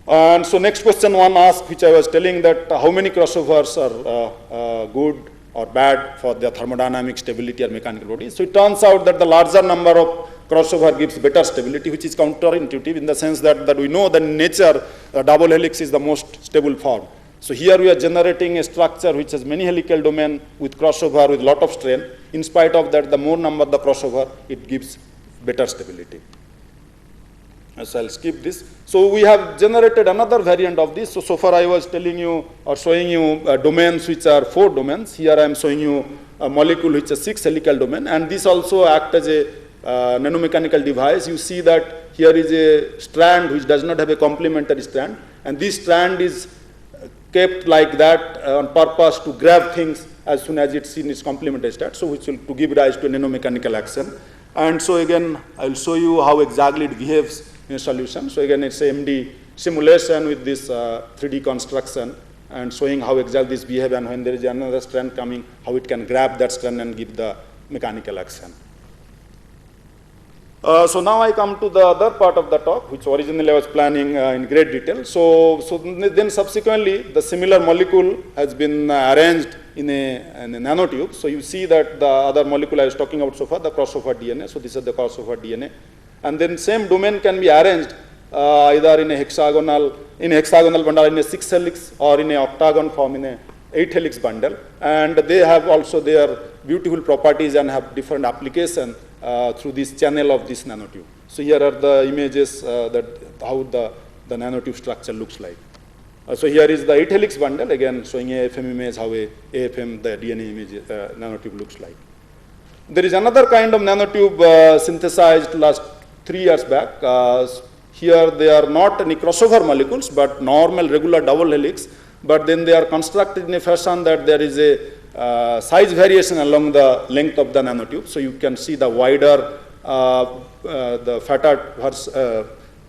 And so next question one asked, which I was telling that how many crossovers are good or bad for their thermodynamic stability or mechanical properties. So it turns out that the larger number of crossover gives better stability, which is counterintuitive in the sense that we know that in nature, double helix is the most stable form. So here we are generating a structure which has many helical domain with crossover with lot of strain. In spite of that, the more number the crossover, it gives better stability. So I'll skip this. So we have generated another variant of this. So far I was telling you or showing you domains which are 4 domains. Here I am showing you a molecule which is 6 helical domain, and this also acts as a nanomechanical device. You see that here is a strand which does not have a complementary strand, and this strand is kept like that on purpose to grab things as soon as it's in its complementary state, so which will to give rise to a nanomechanical action. And so again, I will show you how exactly it behaves in a solution. So again, it's a MD simulation with this 3D construction and showing how exactly this behaves, and when there is another strand coming, how it can grab that strand and give the mechanical action. So now I come to the other part of the talk, which originally I was planning in great detail. So then subsequently, the similar molecule has been arranged in a nanotube. So you see that the other molecule I was talking about so far, the crossover DNA. So this is the crossover DNA. And then same domain can be arranged either in a hexagonal bundle in a 6 helix, or in a octagon form in a 8 helix bundle, and they have also their beautiful properties and have different application through this channel of this nanotube. So here are the images that how the nanotube structure looks like. So here is the 8 helix bundle, again showing AFM image, how a AFM, the DNA image nanotube looks like. There is another kind of nanotube synthesized last 3 years back. Here they are not any crossover molecules, but normal regular double helix, but then they are constructed in a fashion that there is a size variation along the length of the nanotube. So you can see the wider, the fatter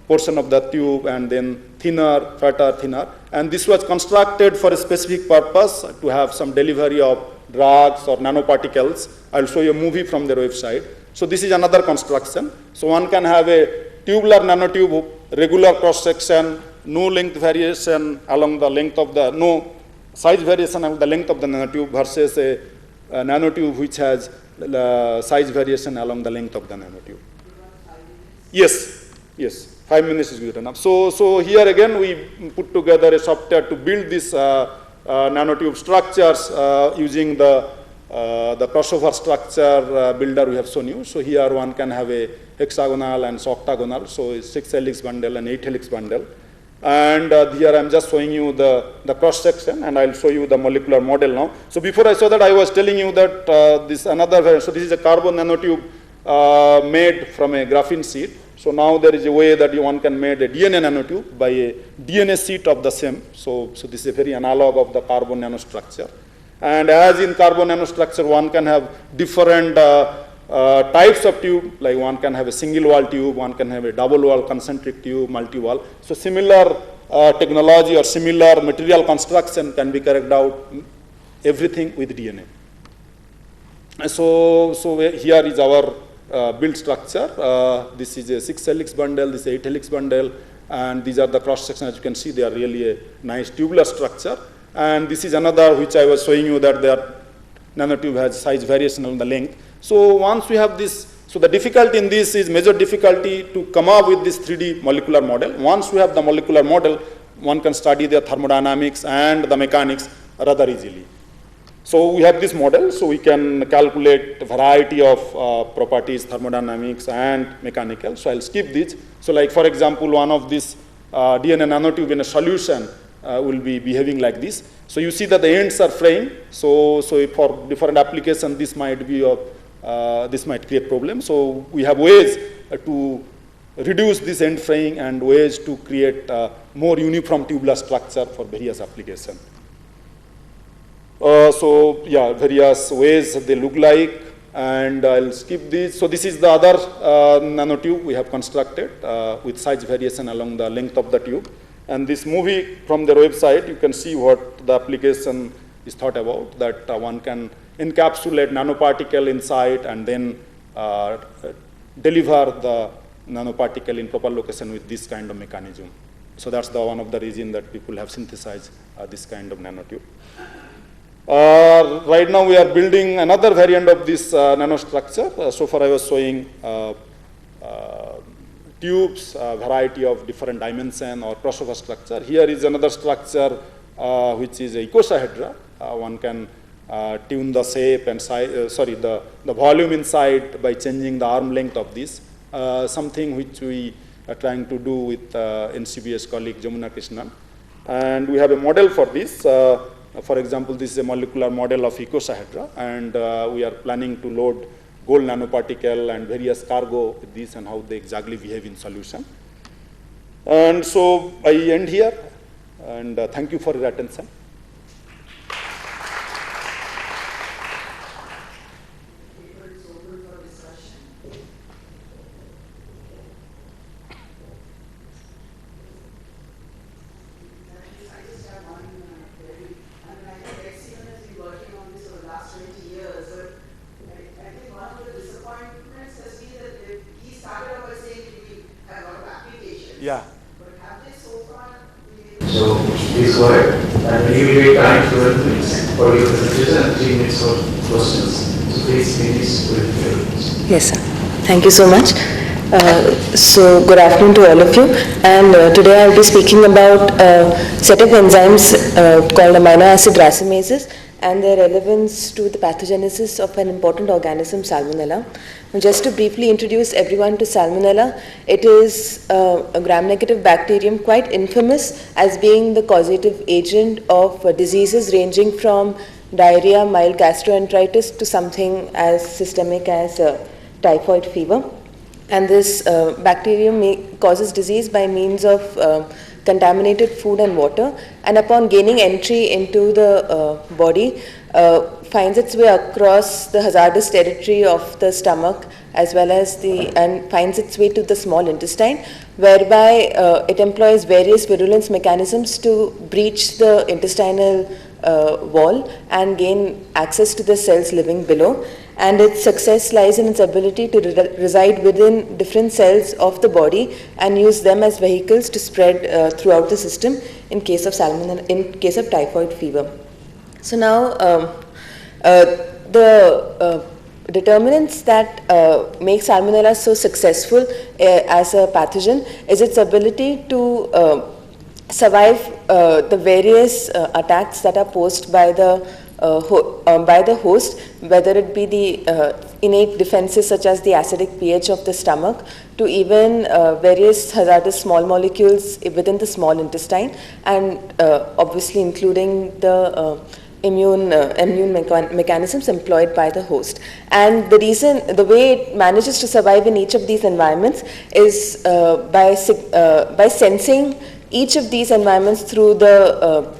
portion of the tube, and then thinner, fatter, thinner. And this was constructed for a specific purpose, to have some delivery of drugs or nanoparticles. I'll show you a movie from their website. So this is another construction. So one can have a tubular nanotube, regular cross section, no length variation along the length of the, no size variation along the length of the nanotube, versus a nanotube which has size variation along the length of the nanotube. Yes, yes, 5 minutes is good enough. So here again we put together a software to build this nanotube structures using the crossover structure builder we have shown you. So here one can have a hexagonal and octagonal, so a 6 helix bundle and 8 helix bundle. And here I'm just showing you the cross section, and I'll show you the molecular model now. So before I saw that, I was telling you that this another variant. So this is a carbon nanotube made from a graphene sheet. So now there is a way that one can make a DNA nanotube by a DNA sheet of the same. So this is a very analog of the carbon nanostructure. And as in carbon nanostructure, one can have different types of tube, like one can have a single wall tube, one can have a double wall concentric tube, multi-wall. So similar technology or similar material construction can be carried out, everything with DNA. So here is our build structure. This is a 6 helix bundle, this is 8 helix bundle, and these are the cross sections. As you can see, they are really a nice tubular structure. And this is another which I was showing you, that their nanotube has size variation on the length. So once we have this, so the difficulty in this is major difficulty to come up with this 3D molecular model. Once we have the molecular model, one can study the thermodynamics and the mechanics rather easily. So we have this model, so we can calculate a variety of properties, thermodynamics and mechanical. So I'll skip this. So like for example, one of this DNA nanotube in a solution will be behaving like this. So you see that the ends are fraying. So for different applications, this might be this might create problems. So we have ways to reduce this end fraying and ways to create more uniform tubular structure for various applications. So yeah, various ways they look like, and I'll skip this. So this is the other nanotube we have constructed with size variation along the length of the tube. And this movie from their website, you can see what the application is thought about, that one can encapsulate nanoparticle inside and then deliver the nanoparticle in proper location with this kind of mechanism. So that's one of the reasons that people have synthesized this kind of nanotube. Right now we are building another variant of this nanostructure. So far I was showing tubes, variety of different dimension or crossover structure. Here is another structure which is a icosahedra. One can tune the shape and size, the volume inside by changing the arm length of this. Something which we are trying to do with NCBS colleague Jamuna Krishnan. And we have a model for this. For example, this is a molecular model of icosahedra, and we are planning to load gold nanoparticle and various cargo with this and how they exactly behave in solution. And so I end here, and thank you for your attention. Yeah. So please go ahead. And we will take time 12 minutes for your presentation and 3 minutes for questions. So please finish with your questions. Yes, sir. Thank you so much. So good afternoon to all of you, and today I'll be speaking about a set of enzymes called amino acid racemases and their relevance to the pathogenesis of an important organism, Salmonella. Now, just to briefly introduce everyone to Salmonella, it is a gram-negative bacterium quite infamous as being the causative agent of diseases ranging from diarrhea, mild gastroenteritis to something as systemic as typhoid fever. And this bacterium causes disease by means of contaminated food and water, and upon gaining entry into the body, finds its way across the hazardous territory of the stomach as well as and finds its way to the small intestine, whereby it employs various virulence mechanisms to breach the intestinal wall and gain access to the cells living below. And its success lies in its ability to reside within different cells of the body and use them as vehicles to spread throughout the system in case of salmonella, in case of typhoid fever. So now the determinants that make Salmonella so successful as a pathogen is its ability to survive the various attacks that are posed by the host, whether it be the innate defenses such as the acidic pH of the stomach, to even various hazardous small molecules within the small intestine, and obviously including the immune mechanisms employed by the host. And the way it manages to survive in each of these environments is by sensing each of these environments through the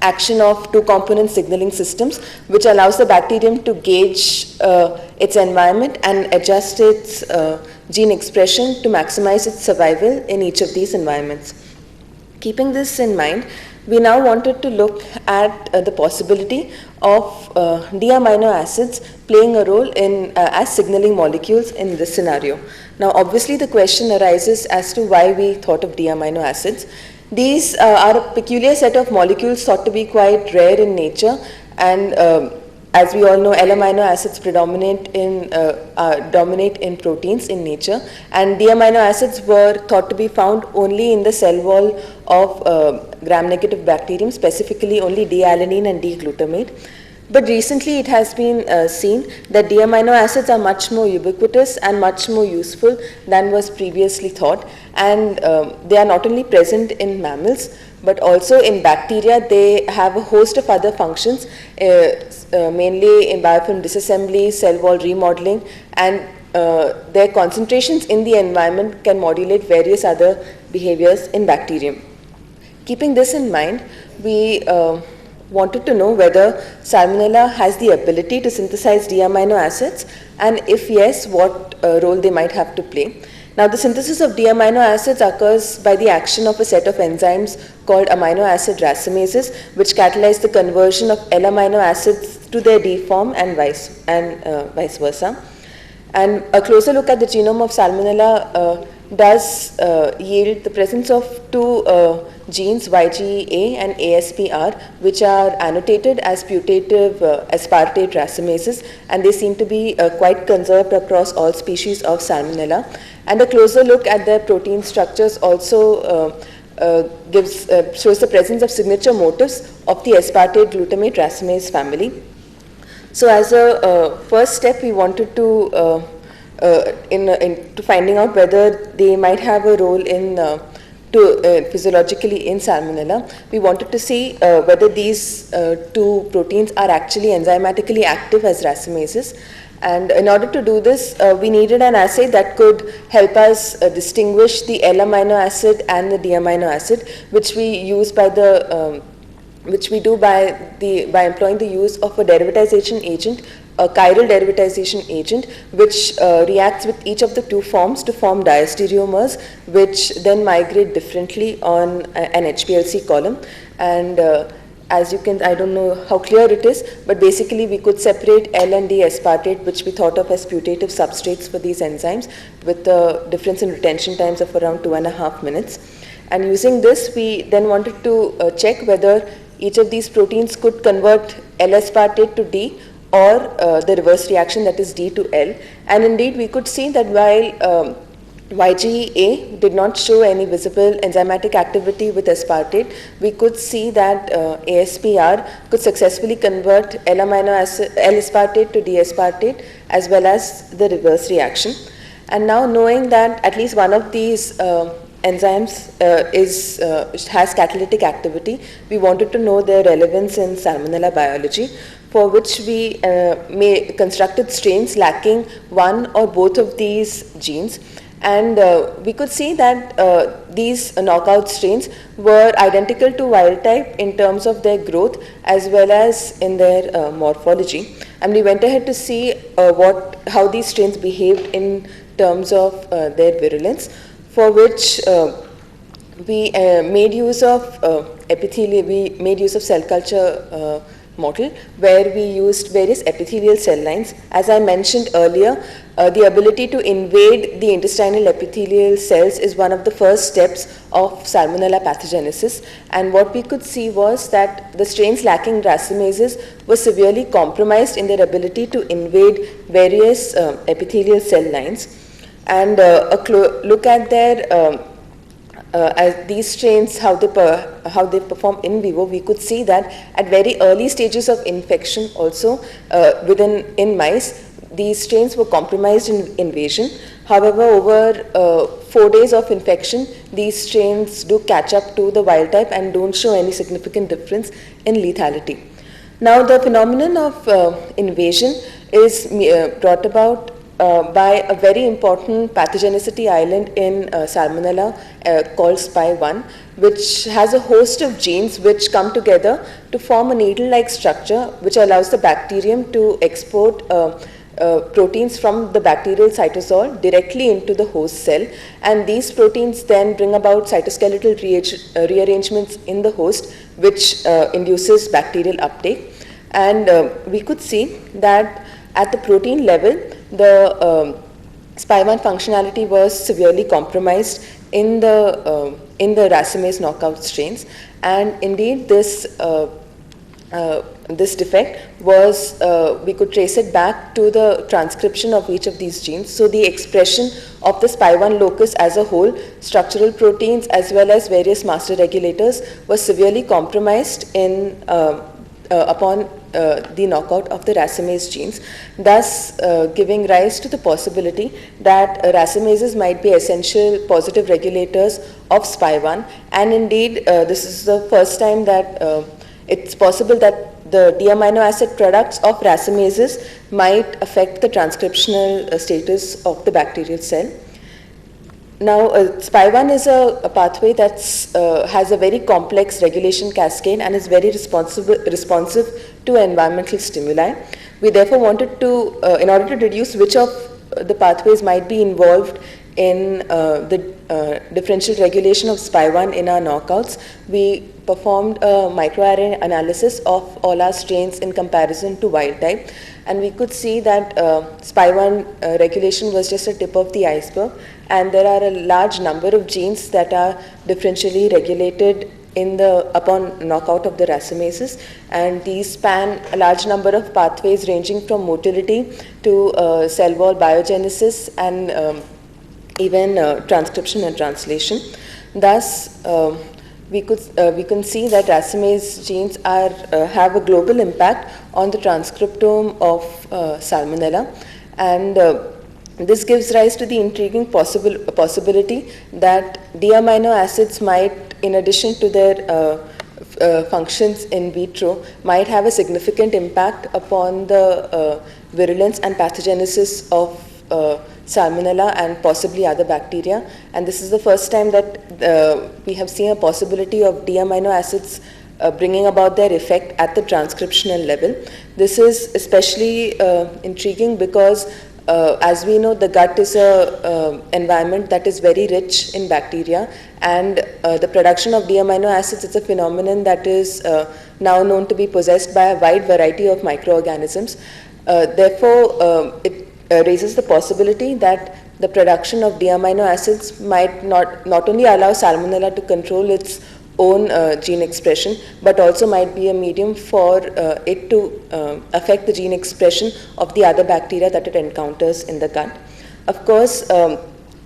action of two component signaling systems, which allows the bacterium to gauge its environment and adjust its gene expression to maximize its survival in each of these environments. Keeping this in mind, we now wanted to look at the possibility of D-amino acids playing a role in as signaling molecules in this scenario. Now, obviously, the question arises as to why we thought of D-amino acids. These are a peculiar set of molecules thought to be quite rare in nature, and as we all know, L-amino acids dominate in proteins in nature, and D-amino acids were thought to be found only in the cell wall of gram-negative bacterium, specifically only D-alanine and D-glutamate. But recently it has been seen that D-amino acids are much more ubiquitous and much more useful than was previously thought, and they are not only present in mammals but also in bacteria. They have a host of other functions, mainly in biofilm disassembly, cell wall remodeling, and their concentrations in the environment can modulate various other behaviors in bacterium. Keeping this in mind, we wanted to know whether Salmonella has the ability to synthesize D-amino acids, and if yes, what role they might have to play. Now, the synthesis of D-amino acids occurs by the action of a set of enzymes called amino acid racemases, which catalyze the conversion of L-amino acids to their D form and vice versa. And a closer look at the genome of Salmonella does yield the presence of two genes, YGA and ASPR, which are annotated as putative aspartate racemases, and they seem to be quite conserved across all species of Salmonella. And a closer look at their protein structures also shows the presence of signature motifs of the aspartate glutamate racemase family. So as a first step, we wanted to into finding out whether they might have a role in physiologically in Salmonella. We wanted to see whether these two proteins are actually enzymatically active as racemases. And in order to do this, we needed an assay that could help us distinguish the L-amino acid and the D-amino acid, which we use which we do by employing the use of a derivatization agent, a chiral derivatization agent, which reacts with each of the two forms to form diastereomers, which then migrate differently on an HPLC column. And as you can, I don't know how clear it is, but basically we could separate L and D aspartate, which we thought of as putative substrates for these enzymes, with a difference in retention times of around 2.5 minutes. And using this, we then wanted to check whether each of these proteins could convert L-aspartate to D, or the reverse reaction, that is D to L. And indeed, we could see that while YGA did not show any visible enzymatic activity with aspartate, we could see that ASPR could successfully convert L-amino acid, L-aspartate to D-aspartate as well as the reverse reaction. And now knowing that at least one of these enzymes has catalytic activity, we wanted to know their relevance in Salmonella biology, for which we constructed strains lacking one or both of these genes. And we could see that these knockout strains were identical to wild type in terms of their growth as well as in their morphology. And we went ahead to see how these strains behaved in terms of their virulence, for which we made use of cell culture model, where we used various epithelial cell lines. As I mentioned earlier, the ability to invade the intestinal epithelial cells is one of the first steps of Salmonella pathogenesis, and what we could see was that the strains lacking racemases were severely compromised in their ability to invade various epithelial cell lines. And look at their as these strains, how they perform in vivo, we could see that at very early stages of infection also in mice, these strains were compromised in invasion. However, over 4 days of infection, these strains do catch up to the wild type and don't show any significant difference in lethality. Now, the phenomenon of invasion is brought about by a very important pathogenicity island in Salmonella called SPY1, which has a host of genes which come together to form a needle-like structure which allows the bacterium to export proteins from the bacterial cytosol directly into the host cell, and these proteins then bring about cytoskeletal rearrangements in the host, which induces bacterial uptake. And we could see that at the protein level, the SPY1 functionality was severely compromised in the racemase knockout strains, and indeed this defect was, we could trace it back to the transcription of each of these genes. So the expression of the SPY1 locus as a whole, structural proteins as well as various master regulators, was severely compromised upon the knockout of the racemase genes, thus giving rise to the possibility that racemases might be essential positive regulators of SPY1. And indeed, this is the first time that it's possible that the D-amino acid products of racemases might affect the transcriptional status of the bacterial cell. Now, SPY1 is a pathway that has a very complex regulation cascade and is very responsive to environmental stimuli. We therefore wanted to, in order to deduce which of the pathways might be involved in the differential regulation of SPY1 in our knockouts, we performed a microarray analysis of all our strains in comparison to wild type, and we could see that SPY1 regulation was just a tip of the iceberg, and there are a large number of genes that are differentially regulated upon knockout of the racemases, and these span a large number of pathways ranging from motility to cell wall biogenesis and even transcription and translation. Thus, we can see that racemase genes have a global impact on the transcriptome of Salmonella, and this gives rise to the intriguing possibility that D-amino acids might, in addition to their functions in vitro, might have a significant impact upon the virulence and pathogenesis of Salmonella and possibly other bacteria. And this is the first time that we have seen a possibility of D-amino acids bringing about their effect at the transcriptional level. This is especially intriguing because as we know, the gut is an environment that is very rich in bacteria, and the production of D-amino acids is a phenomenon that is now known to be possessed by a wide variety of microorganisms. Therefore, it raises the possibility that the production of D-amino acids might not only allow Salmonella to control its own gene expression, but also might be a medium for it to affect the gene expression of the other bacteria that it encounters in the gut. Of course,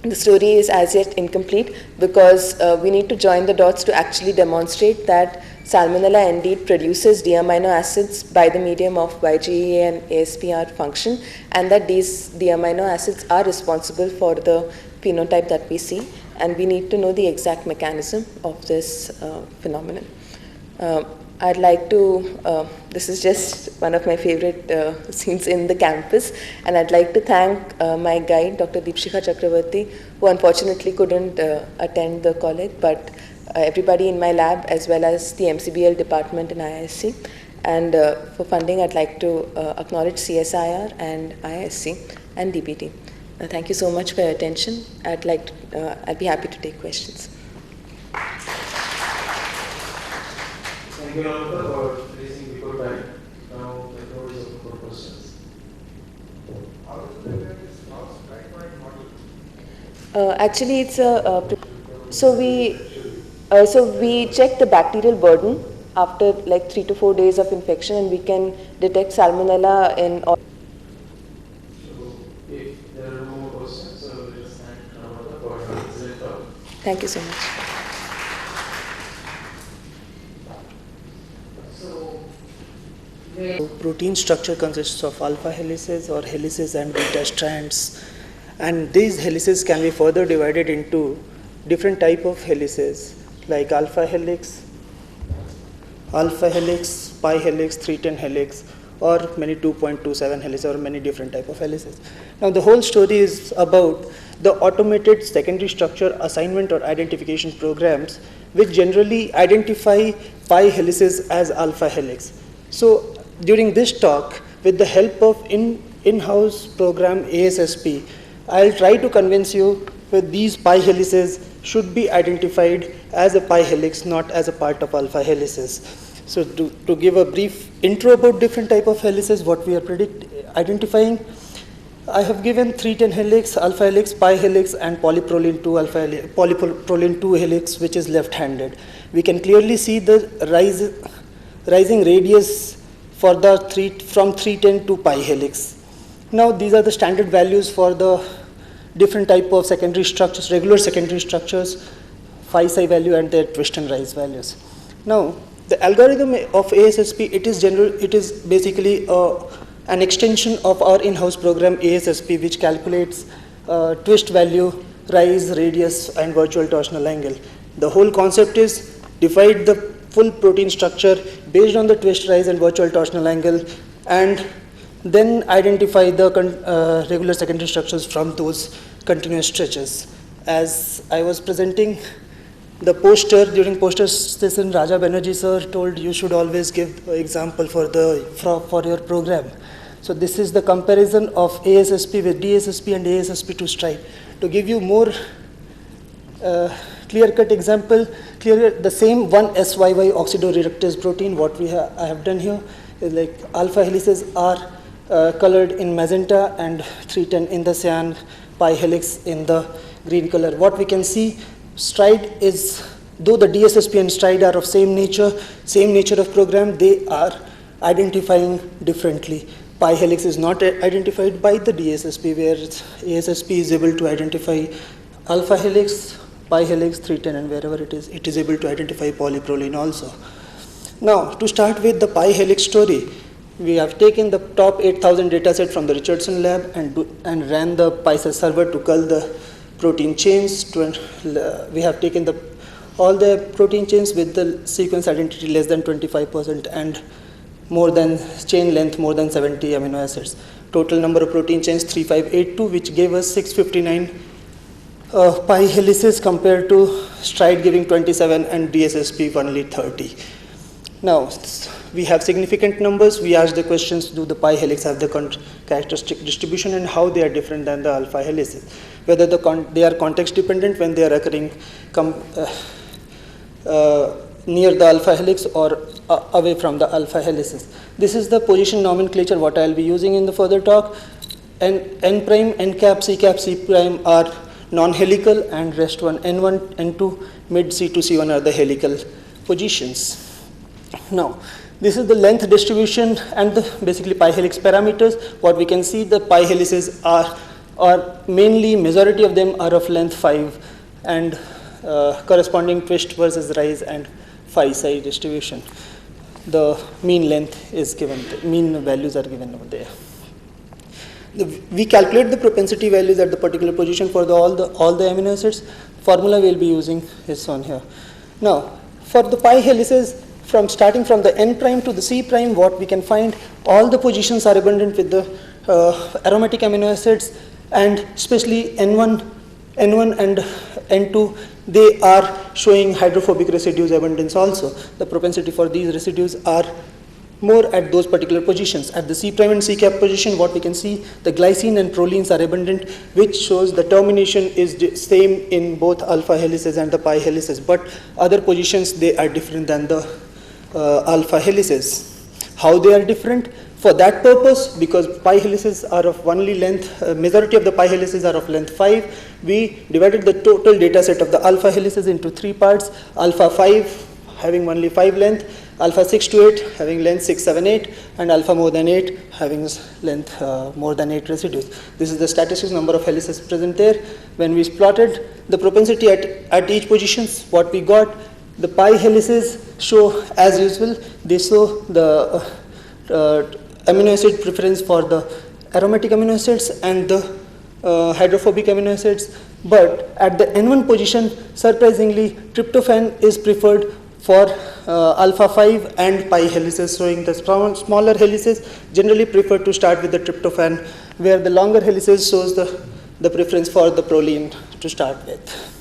the story is as yet incomplete because we need to join the dots to actually demonstrate that Salmonella indeed produces D-amino acids by the medium of YGE and ASPR function, and that these D-amino acids are responsible for the phenotype that we see, and we need to know the exact mechanism of this phenomenon. I'd like to, this is just one of my favorite scenes in the campus, and I'd like to thank my guide, Dr. Deepshikha Chakravarti, who unfortunately couldn't attend the college, but everybody in my lab as well as the MCBL department in IISc. And for funding, I'd like to acknowledge CSIR and IISc and DBT. Thank you so much for your attention. I'd be happy to take questions. Thank you, Ramata, for raising before time. Now the floor is open for questions. How is this loss right model? Actually, it's a so we check the bacterial burden after like 3 to 4 days of infection, and we can detect Salmonella in all. So if there are no more questions, so we'll just thank Ramata for the excellent talk. Thank you so much. Protein structure consists of alpha helices or helices and beta strands, and these helices can be further divided into different type of helices like alpha helix, pi helix, 310 helix, or many 2.27 helices, or many different type of helices. Now the whole story is about the automated secondary structure assignment or identification programs which generally identify pi helices as alpha helix. So during this talk, with the help of in-house program ASSP, I'll try to convince you that these pi helices should be identified as a pi helix, not as a part of alpha helices. So to give a brief intro about different type of helices, what we are identifying, I have given 310 helix, alpha helix, pi helix, and polyproline 2 helix, which is left-handed. We can clearly see the rising radius for the from 310 to pi helix. Now these are the standard values for the different type of secondary structures, regular secondary structures, phi psi value and their twist and rise values. Now the algorithm of ASSP, it is basically an extension of our in-house program ASSP, which calculates twist value, rise, radius, and virtual torsional angle. The whole concept is divide the full protein structure based on the twist, rise, and virtual torsional angle, and then identify the regular secondary structures from those continuous stretches. As I was presenting the poster, during poster session, Raja Banerjee sir told you should always give example for your program. So this is the comparison of ASSP with DSSP and ASSP to STRIDE. To give you more clear-cut example, the same 1-SYY oxidoreductase protein, what I have done here is like alpha helices are colored in magenta and 310 in the cyan, pi helix in the green color. What we can see, STRIDE is, though the DSSP and STRIDE are of same nature of program, they are identifying differently. Pi helix is not identified by the DSSP, where ASSP is able to identify alpha helix, pi helix, 310, and wherever it is able to identify polyproline also. Now, to start with the pi helix story, we have taken the top 8,000 dataset from the Richardson lab and ran the PySys server to cull the protein chains. We have taken all the protein chains with the sequence identity less than 25% and more than chain length more than 70 amino acids. Total number of protein chains 3582, which gave us 659 pi helices compared to STRIDE giving 27 and DSSP only 30. Now, we have significant numbers. We asked the questions, do the pi helix have the characteristic distribution and how they are different than the alpha helices? Whether they are context dependent when they are occurring near the alpha helix or away from the alpha helices. This is the position nomenclature what I will be using in the further talk. N prime, N cap, C cap, C prime are non-helical, and rest one, N1, N2, mid C to C1 are the helical positions. Now, this is the length distribution and the basically pi helix parameters. What we can see, the pi helices are or mainly majority of them are of length 5 and corresponding twist versus rise and phi psi distribution. The mean length is given, mean values are given over there. We calculate the propensity values at the particular position for all the amino acids. Formula we'll be using is on here. Now, for the pi helices, starting from the N prime to the C prime, what we can find, all the positions are abundant with the aromatic amino acids, and especially N1 and N2, they are showing hydrophobic residues abundance also. The propensity for these residues are more at those particular positions. At the C prime and C cap position, what we can see, the glycine and prolines are abundant, which shows the termination is same in both alpha helices and the pi helices, but other positions, they are different than the alpha helices. How they are different? For that purpose, because pi helices are of only length, majority of the pi helices are of length 5, we divided the total data set of the alpha helices into 3 parts, alpha 5 having only 5 length, alpha 6 to 8 having length 6, 7, 8, and alpha more than 8 having length more than 8 residues. This is the statistics number of helices present there. When we plotted the propensity at each positions, what we got, the pi helices show, as usual, they show the amino acid preference for the aromatic amino acids and the hydrophobic amino acids, but at the N1 position, surprisingly, tryptophan is preferred for alpha 5 and pi helices, showing the smaller helices generally prefer to start with the tryptophan, where the longer helices shows the preference for the proline to start with.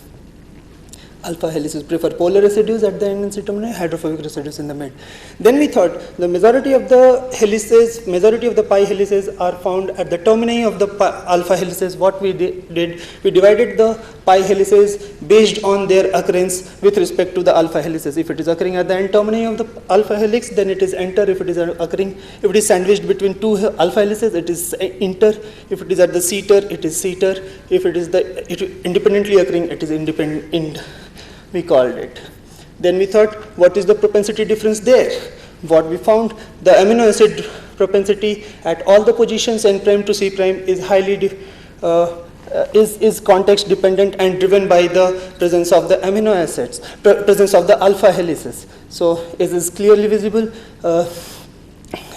Alpha helices prefer polar residues at the end and C termini, hydrophobic residues in the mid. Then we thought the majority of the helices, majority of the pi helices are found at the termini of the alpha helices. What we did, we divided the pi helices based on their occurrence with respect to the alpha helices. If it is occurring at the end termini of the alpha helix, then it is enter. If it is occurring, if it is sandwiched between two alpha helices, it is inter. If it is at the C-ter, it is C-ter. If it is independently occurring, it is independent. We called it. Then we thought, what is the propensity difference there? What we found, the amino acid propensity at all the positions N prime to C prime is highly is context dependent and driven by the presence of the amino acids, presence of the alpha helices. So it is clearly visible.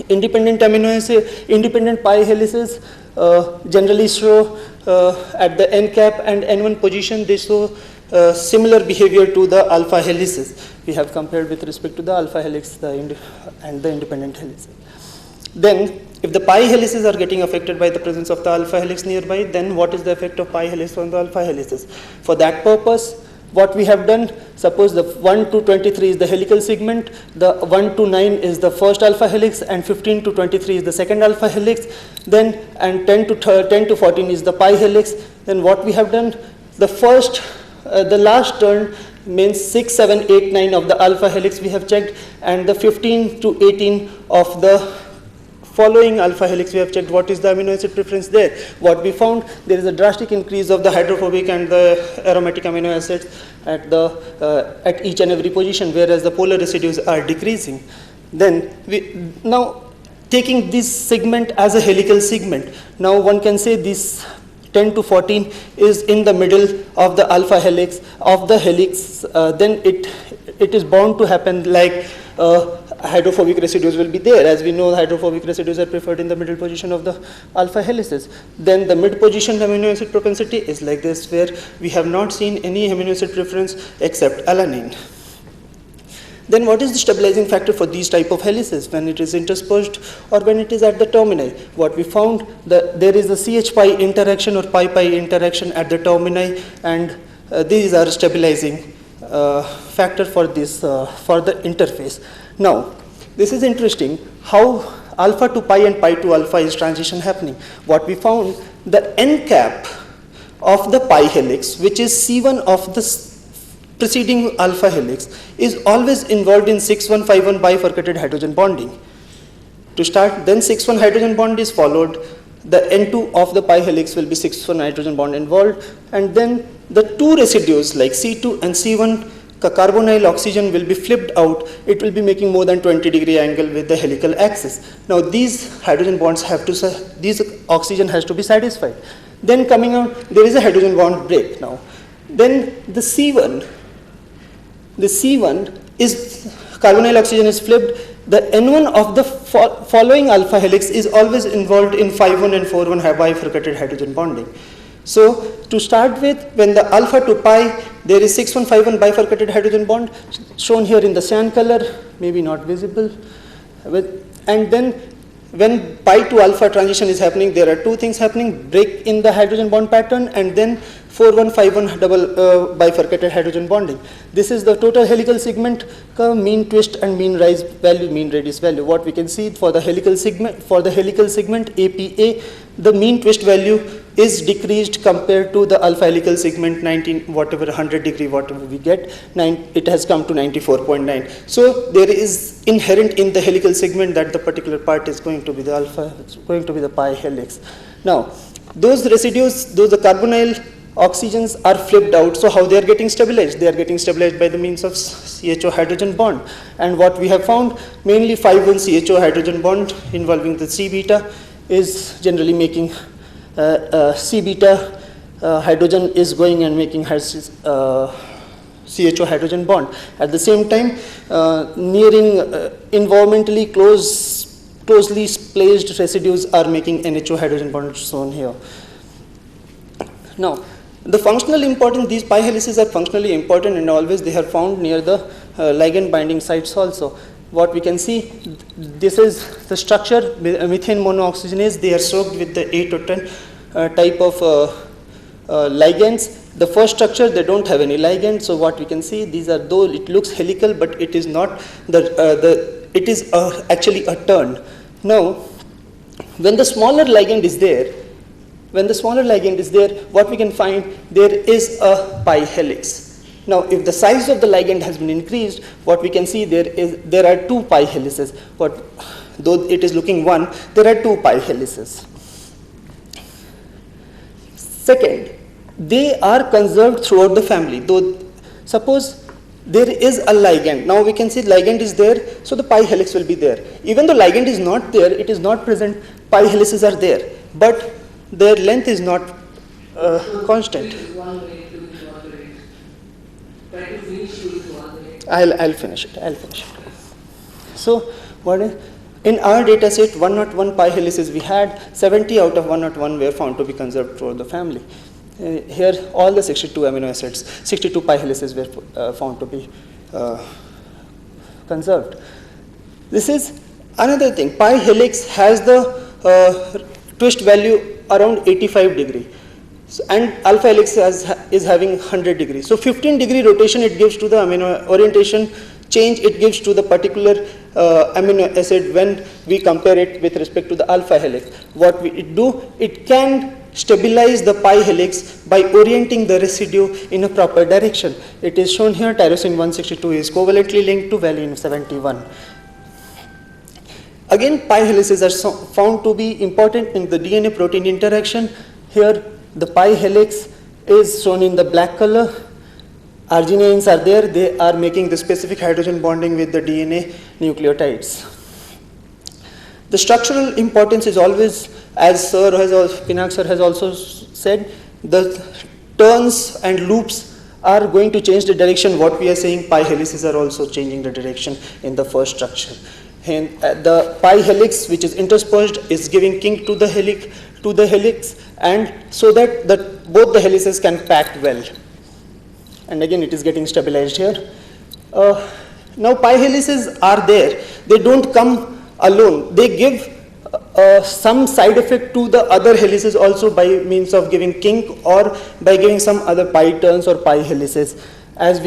Independent pi helices generally show at the N cap and N1 position, they show similar behavior to the alpha helices. We have compared with respect to the alpha helix and the independent helices. Then, if the pi helices are getting affected by the presence of the alpha helix nearby, then what is the effect of pi helix on the alpha helices? For that purpose, what we have done, suppose the 1 to 23 is the helical segment, the 1 to 9 is the first alpha helix, and 15 to 23 is the second alpha helix, then and 10 to 14 is the pi helix. Then what we have done, the last turn means 6, 7, 8, 9 of the alpha helix we have checked, and the 15 to 18 of the following alpha helix we have checked what is the amino acid preference there. What we found, there is a drastic increase of the hydrophobic and the aromatic amino acids at each and every position, whereas the polar residues are decreasing. Then now taking this segment as a helical segment, now one can say this 10 to 14 is in the middle of the alpha helix of the helix, then it is bound to happen like hydrophobic residues will be there. As we know, hydrophobic residues are preferred in the middle position of the alpha helices. Then the mid position amino acid propensity is like this, where we have not seen any amino acid preference except alanine. Then what is the stabilizing factor for these type of helices when it is interspersed or when it is at the termini? What we found, that there is a CH-pi interaction or pi-pi interaction at the termini, and these are stabilizing factor for this for the interface. Now, this is interesting how alpha to pi and pi to alpha is transition happening. What we found, the N cap of the pi helix, which is C1 of the preceding alpha helix, is always involved in 6,1,5,1 bifurcated hydrogen bonding. To start, then 6,1 hydrogen bond is followed. The N2 of the pi helix will be 6,1 hydrogen bond involved, and then the two residues like C2 and C1 carbonyl oxygen will be flipped out. It will be making more than 20-degree angle with the helical axis. Now these hydrogen bonds these oxygen has to be satisfied. Then coming out, there is a hydrogen bond break now. Then the C1 is carbonyl oxygen is flipped. The N1 of the following alpha helix is always involved in 5-1 and 4-1 bifurcated hydrogen bonding. So to start with, when the alpha to pi, there is 6-1-5-1 bifurcated hydrogen bond shown here in the cyan color, maybe not visible. And then when pi to alpha transition is happening, there are two things happening: break in the hydrogen bond pattern, and then 4-1-5-1 double bifurcated hydrogen bonding. This is the total helical segment curve, mean twist and mean rise value, mean radius value. What we can see for the helical segment, APA, the mean twist value is decreased compared to the alpha helical segment 19, whatever 100 degree, whatever we get, it has come to 94.9. So there is inherent in the helical segment that the particular part is going to be the alpha, it's going to be the pi helix. Now, those residues, the carbonyl oxygens are flipped out. So how they are getting stabilized? They are getting stabilized by the means of CHO hydrogen bond. And what we have found, mainly 5-1 CHO hydrogen bond involving the C beta is generally making C beta hydrogen is going and making CHO hydrogen bond. At the same time, nearing environmentally closely placed residues are making NHO hydrogen bond shown here. Now, the functional importance, these pi helices are functionally important, and always they are found near the ligand binding sites also. What we can see, this is the structure, methane monooxygenase, they are soaked with the 8 or 10 type of ligands. The first structure, they don't have any ligand, so what we can see, these are, though it looks helical, but it is not, it is actually a turn. Now, when the smaller ligand is there, what we can find, there is a pi helix. Now, if the size of the ligand has been increased, what we can see, there are 2 pi helices. Though it is looking 1, there are 2 pi helices. Second, they are conserved throughout the family. Though, suppose there is a ligand. Now we can see ligand is there, so the pi helix will be there. Even though ligand is not there, it is not present, pi helices are there. But their length is not constant. I'll finish it. So, in our data set, 101 pi helices we had, 70 out of 101 were found to be conserved throughout the family. Here, all the 62 amino acids, 62 pi helices were found to be conserved. This is another thing. Pi helix has the twist value around 85 degree. So, and alpha helix is having 100 degrees. So 15 degree rotation it gives to the amino orientation change it gives to the particular amino acid when we compare it with respect to the alpha helix. What it can stabilize the pi helix by orienting the residue in a proper direction. It is shown here, tyrosine 162 is covalently linked to valine 71. Again, pi helices are found to be important in the DNA protein interaction. Here, the pi helix is shown in the black color. Arginines are there, they are making the specific hydrogen bonding with the DNA nucleotides. The structural importance is always, as Pinak sir has also said, the turns and loops are going to change the direction. What we are saying, pi helices are also changing the direction in the first structure. And the pi helix, which is interspersed, is giving kink to the helix, and so that both the helices can pack well. And again, it is getting stabilized here. Now, pi helices are there. They don't come alone. They give some side effect to the other helices also by means of giving kink or by giving some other pi turns or pi helices. As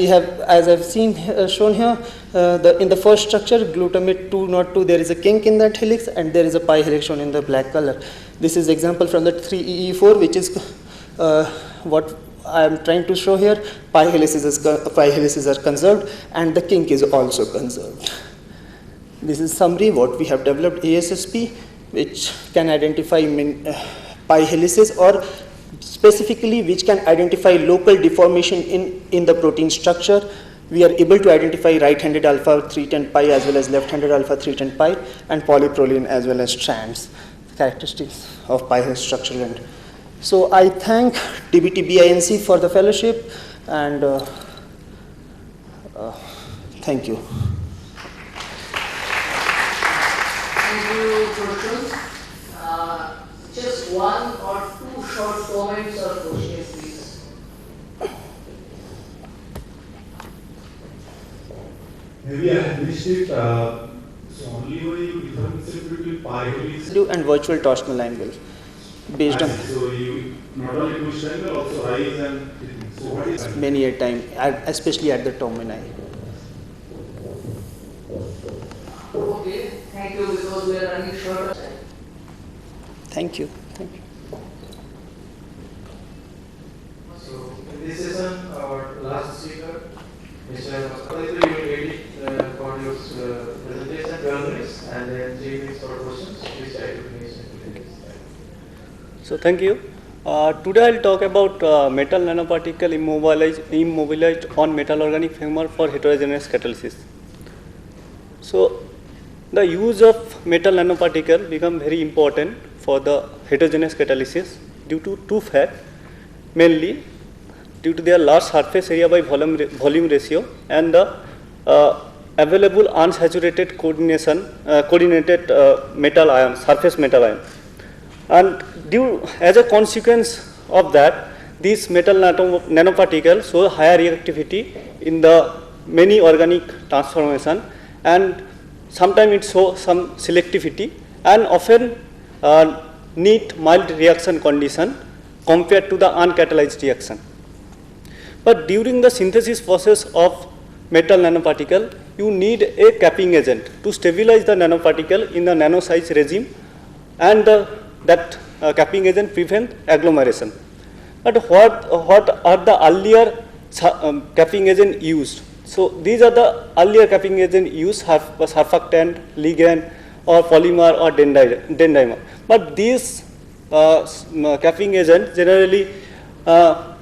I've seen shown here, in the first structure, glutamate 202, there is a kink in that helix and there is a pi helix shown in the black color. This is example from the 3EE4, which is what I am trying to show here. Pi helices are conserved and the kink is also conserved. This is summary what we have developed ASSP, which can identify pi helices, or specifically which can identify local deformation in the protein structure. We are able to identify right-handed alpha 310 pi as well as left-handed alpha 310 pi and polyproline as well as strands, characteristics of pi helix structure and So I thank TBT-BINC for the fellowship, and thank you. Thank you, Prashant. Just one or two short comments or questions, please. Maybe I have missed it. So only way you differentiate between pi helix And virtual torsional angle based on so you not only twist angle, also rise and so what is many a time, especially at the termini. Okay, thank you, because we are running short of time. Thank you. Thank you. So in this session, our last speaker, Mr. Masakadip, you will edit for your presentation 12 minutes and then 3 minutes for questions. Please try to finish in 3 minutes. So thank you. Today I'll talk about metal nanoparticle immobilized on metal organic framework for heterogeneous catalysis. So the use of metal nanoparticle become very important for the heterogeneous catalysis due to two facts, mainly due to their large surface area by volume ratio and the available unsaturated coordinated metal ion, surface metal ion. And as a consequence of that, these metal nanoparticles show higher reactivity in the many organic transformation, and sometimes it shows some selectivity and often need mild reaction condition compared to the uncatalyzed reaction. But during the synthesis process of metal nanoparticle, you need a capping agent to stabilize the nanoparticle in the nano size regime, and that capping agent prevent agglomeration. But what are the earlier capping agent used? So these are the earlier capping agent used, surfactant, ligand, or polymer or dendrimer. But these capping agents generally cap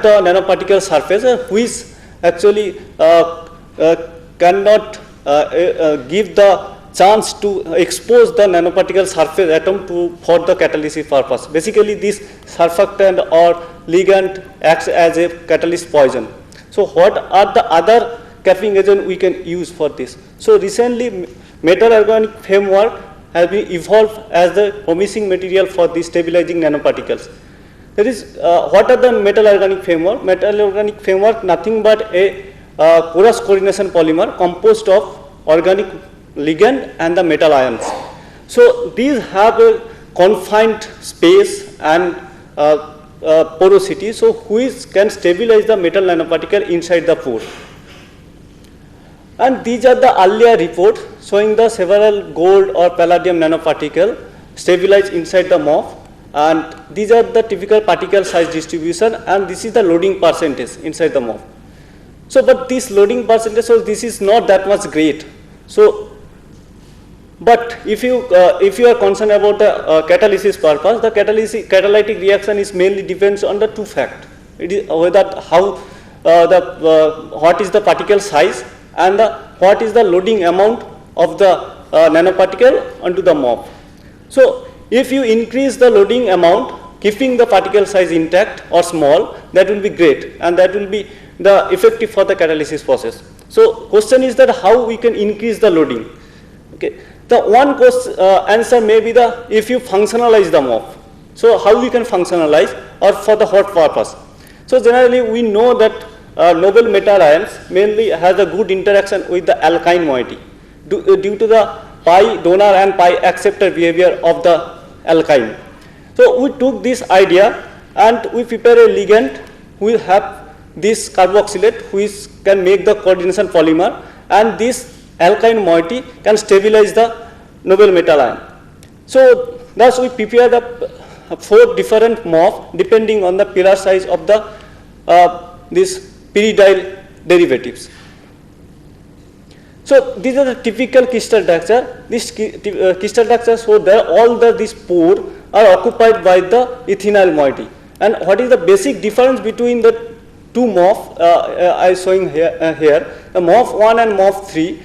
the nanoparticle surface, which actually cannot give the chance to expose the nanoparticle surface atom for the catalysis purpose. Basically, this surfactant or ligand acts as a catalyst poison. So what are the other capping agent we can use for this? So recently, metal organic framework has been evolved as the promising material for the stabilizing nanoparticles. That is, what are the metal organic framework? Metal organic framework nothing but a porous coordination polymer composed of organic ligand and the metal ions. So these have a confined space and porosity, so which can stabilize the metal nanoparticle inside the pore. And these are the earlier reports showing the several gold or palladium nanoparticle stabilized inside the MOF, and these are the typical particle size distribution, and this is the loading percentage inside the MOF. So, but this loading percentage, so this is not that much great. So, but if you are concerned about the catalysis purpose, the catalytic reaction is mainly depends on the two facts. It is whether what is the particle size and what is the loading amount of the nanoparticle onto the MOF. So if you increase the loading amount, keeping the particle size intact or small, that will be great, and that will be the effective for the catalysis process. So question is that how we can increase the loading. Okay. The one answer may be if you functionalize the MOF. So how we can functionalize, or for the what purpose? So generally we know that noble metal ions mainly has a good interaction with the alkyne moiety due to the pi donor and pi acceptor behavior of the alkyne. So we took this idea and we prepare a ligand. We have this carboxylate which can make the coordination polymer, and this alkyne moiety can stabilize the noble metal ion. So thus we prepare the 4 different MOF depending on the pillar size of the this pyridyl derivatives. So these are the typical crystal structure. This crystal structure, so there all these pore are occupied by the ethynyl moiety. And what is the basic difference between the two MOF I am showing here, the MOF 1 and MOF 3.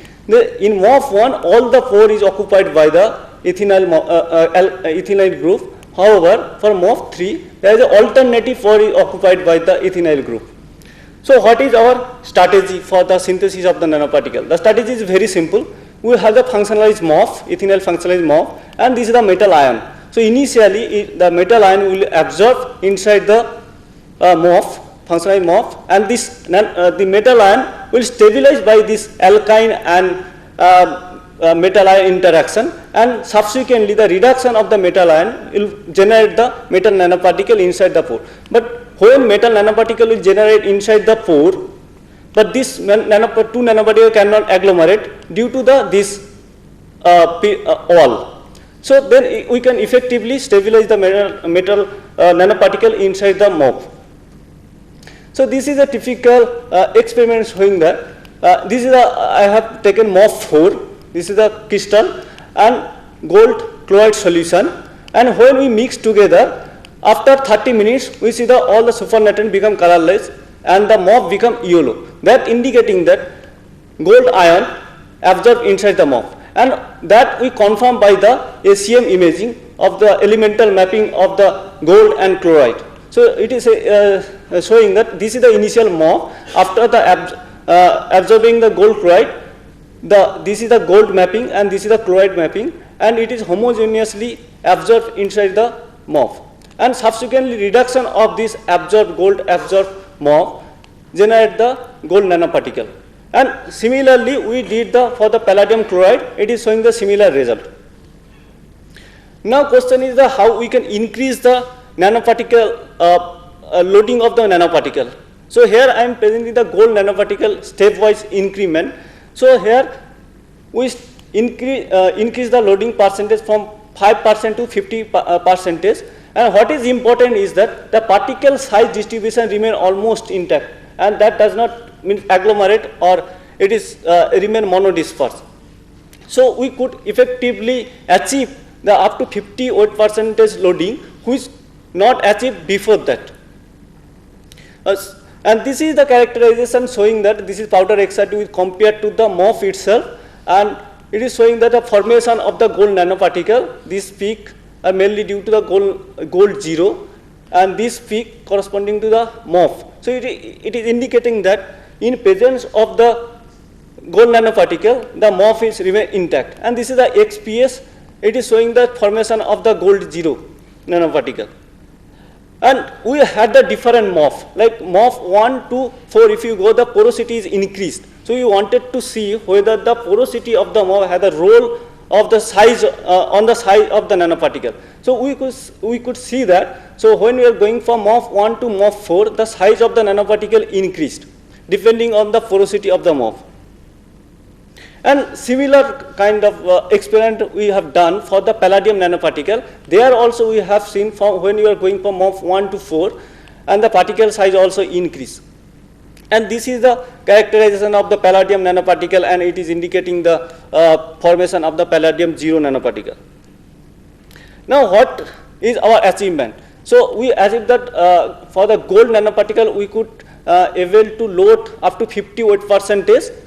In MOF 1, all the pore is occupied by the ethynyl group. However, for MOF3, there is an alternative for is occupied by the ethynyl group. So what is our strategy for the synthesis of the nanoparticle? The strategy is very simple. We have the functionalized MOF, ethynyl functionalized MOF, and this is the metal ion. So initially, the metal ion will absorb inside the MOF, functionalized MOF, and this the metal ion will stabilize by this alkyne and metal ion interaction, and subsequently the reduction of the metal ion will generate the metal nanoparticle inside the pore. But when metal nanoparticle will generate inside the pore, but this two nanoparticle cannot agglomerate due to this wall. So then we can effectively stabilize the metal nanoparticle inside the MOF. So this is a typical experiment showing that this is I have taken MOF4. This is the crystal and gold chloride solution, and when we mix together, after 30 minutes we see all the supernatant become colorless and the MOF become yellow. That indicating that gold ion absorbed inside the MOF, and that we confirm by the ACM imaging of the elemental mapping of the gold and chloride. So it is showing that this is the initial MOF. After the absorbing the gold chloride, this is the gold mapping and this is the chloride mapping, and it is homogeneously absorbed inside the MOF. And subsequently reduction of this absorbed gold absorbed MOF generate the gold nanoparticle. And similarly we did for the palladium chloride, it is showing the similar result. Now question is how we can increase the nanoparticle loading of the nanoparticle. So here I am presenting the gold nanoparticle stepwise increment. So here we increase the loading percentage from 5% to 50%, and what is important is that the particle size distribution remain almost intact, and that does not mean agglomerate or it is remain monodisperse. So we could effectively achieve the up to 58% loading, which not achieved before that. And this is the characterization showing that this is powder XRD with compared to the MOF itself, and it is showing that the formation of the gold nanoparticle, this peak are mainly due to the gold 0, and this peak corresponding to the MOF. So it is indicating that in presence of the gold nanoparticle, the MOF is remain intact, and this is the XPS. It is showing the formation of the gold 0 nanoparticle. And we had the different MOF, like MOF 1 to 4, if you go, the porosity is increased. So we wanted to see whether the porosity of the MOF had a role of the size on the size of the nanoparticle. So we could see that. So when we are going from MOF 1 to MOF 4, the size of the nanoparticle increased depending on the porosity of the MOF. And similar kind of experiment we have done for the palladium nanoparticle. There also we have seen from when you are going from MOF 1 to 4, and the particle size also increase. And this is the characterization of the palladium nanoparticle, and it is indicating the formation of the palladium 0 nanoparticle. Now what is our achievement? So we achieved that for the gold nanoparticle we could able to load up to 58%.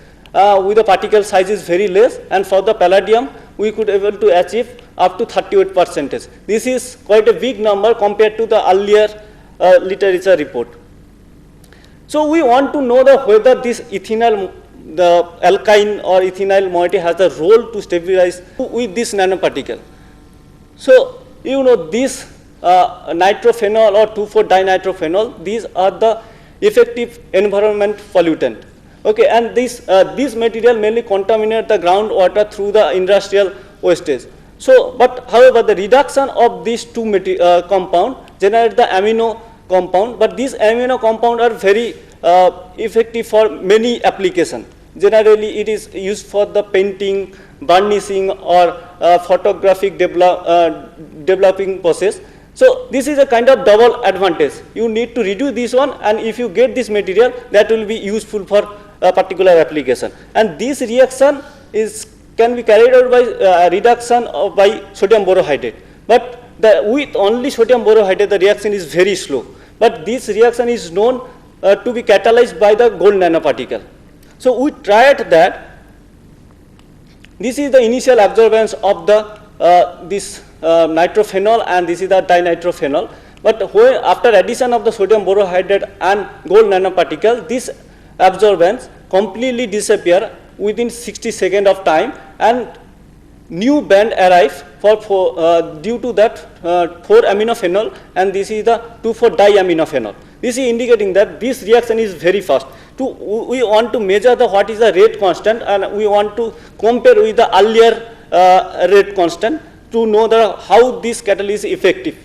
With the particle size is very less, and for the palladium we could able to achieve up to 38%. This is quite a big number compared to the earlier literature report. So we want to know whether this ethynyl, the alkyne or ethynyl moiety has a role to stabilize with this nanoparticle. So you know this nitrophenol or 2,4-dinitrophenol, these are the effective environment pollutant. Okay, and this material mainly contaminate the groundwater through the industrial wastage. So, but however, the reduction of these two compound generate the amino compound, but these amino compound are very effective for many applications. Generally, it is used for the painting, burnishing, or photographic developing process. So this is a kind of double advantage. You need to reduce this one, and if you get this material, that will be useful for a particular application. And this reaction can be carried out by reduction by sodium borohydrate. But with only sodium borohydrate, the reaction is very slow. But this reaction is known to be catalyzed by the gold nanoparticle. So we tried that. This is the initial absorbance of the this nitrophenol and this is the dinitrophenol. But when after addition of the sodium borohydride and gold nanoparticle, this absorbance completely disappear within 60 seconds of time, and new band arrives due to that 4-aminophenol, and this is the 2,4-diaminophenol. This is indicating that this reaction is very fast. We want to measure what is the rate constant, and we want to compare with the earlier rate constant to know how this catalyst is effective.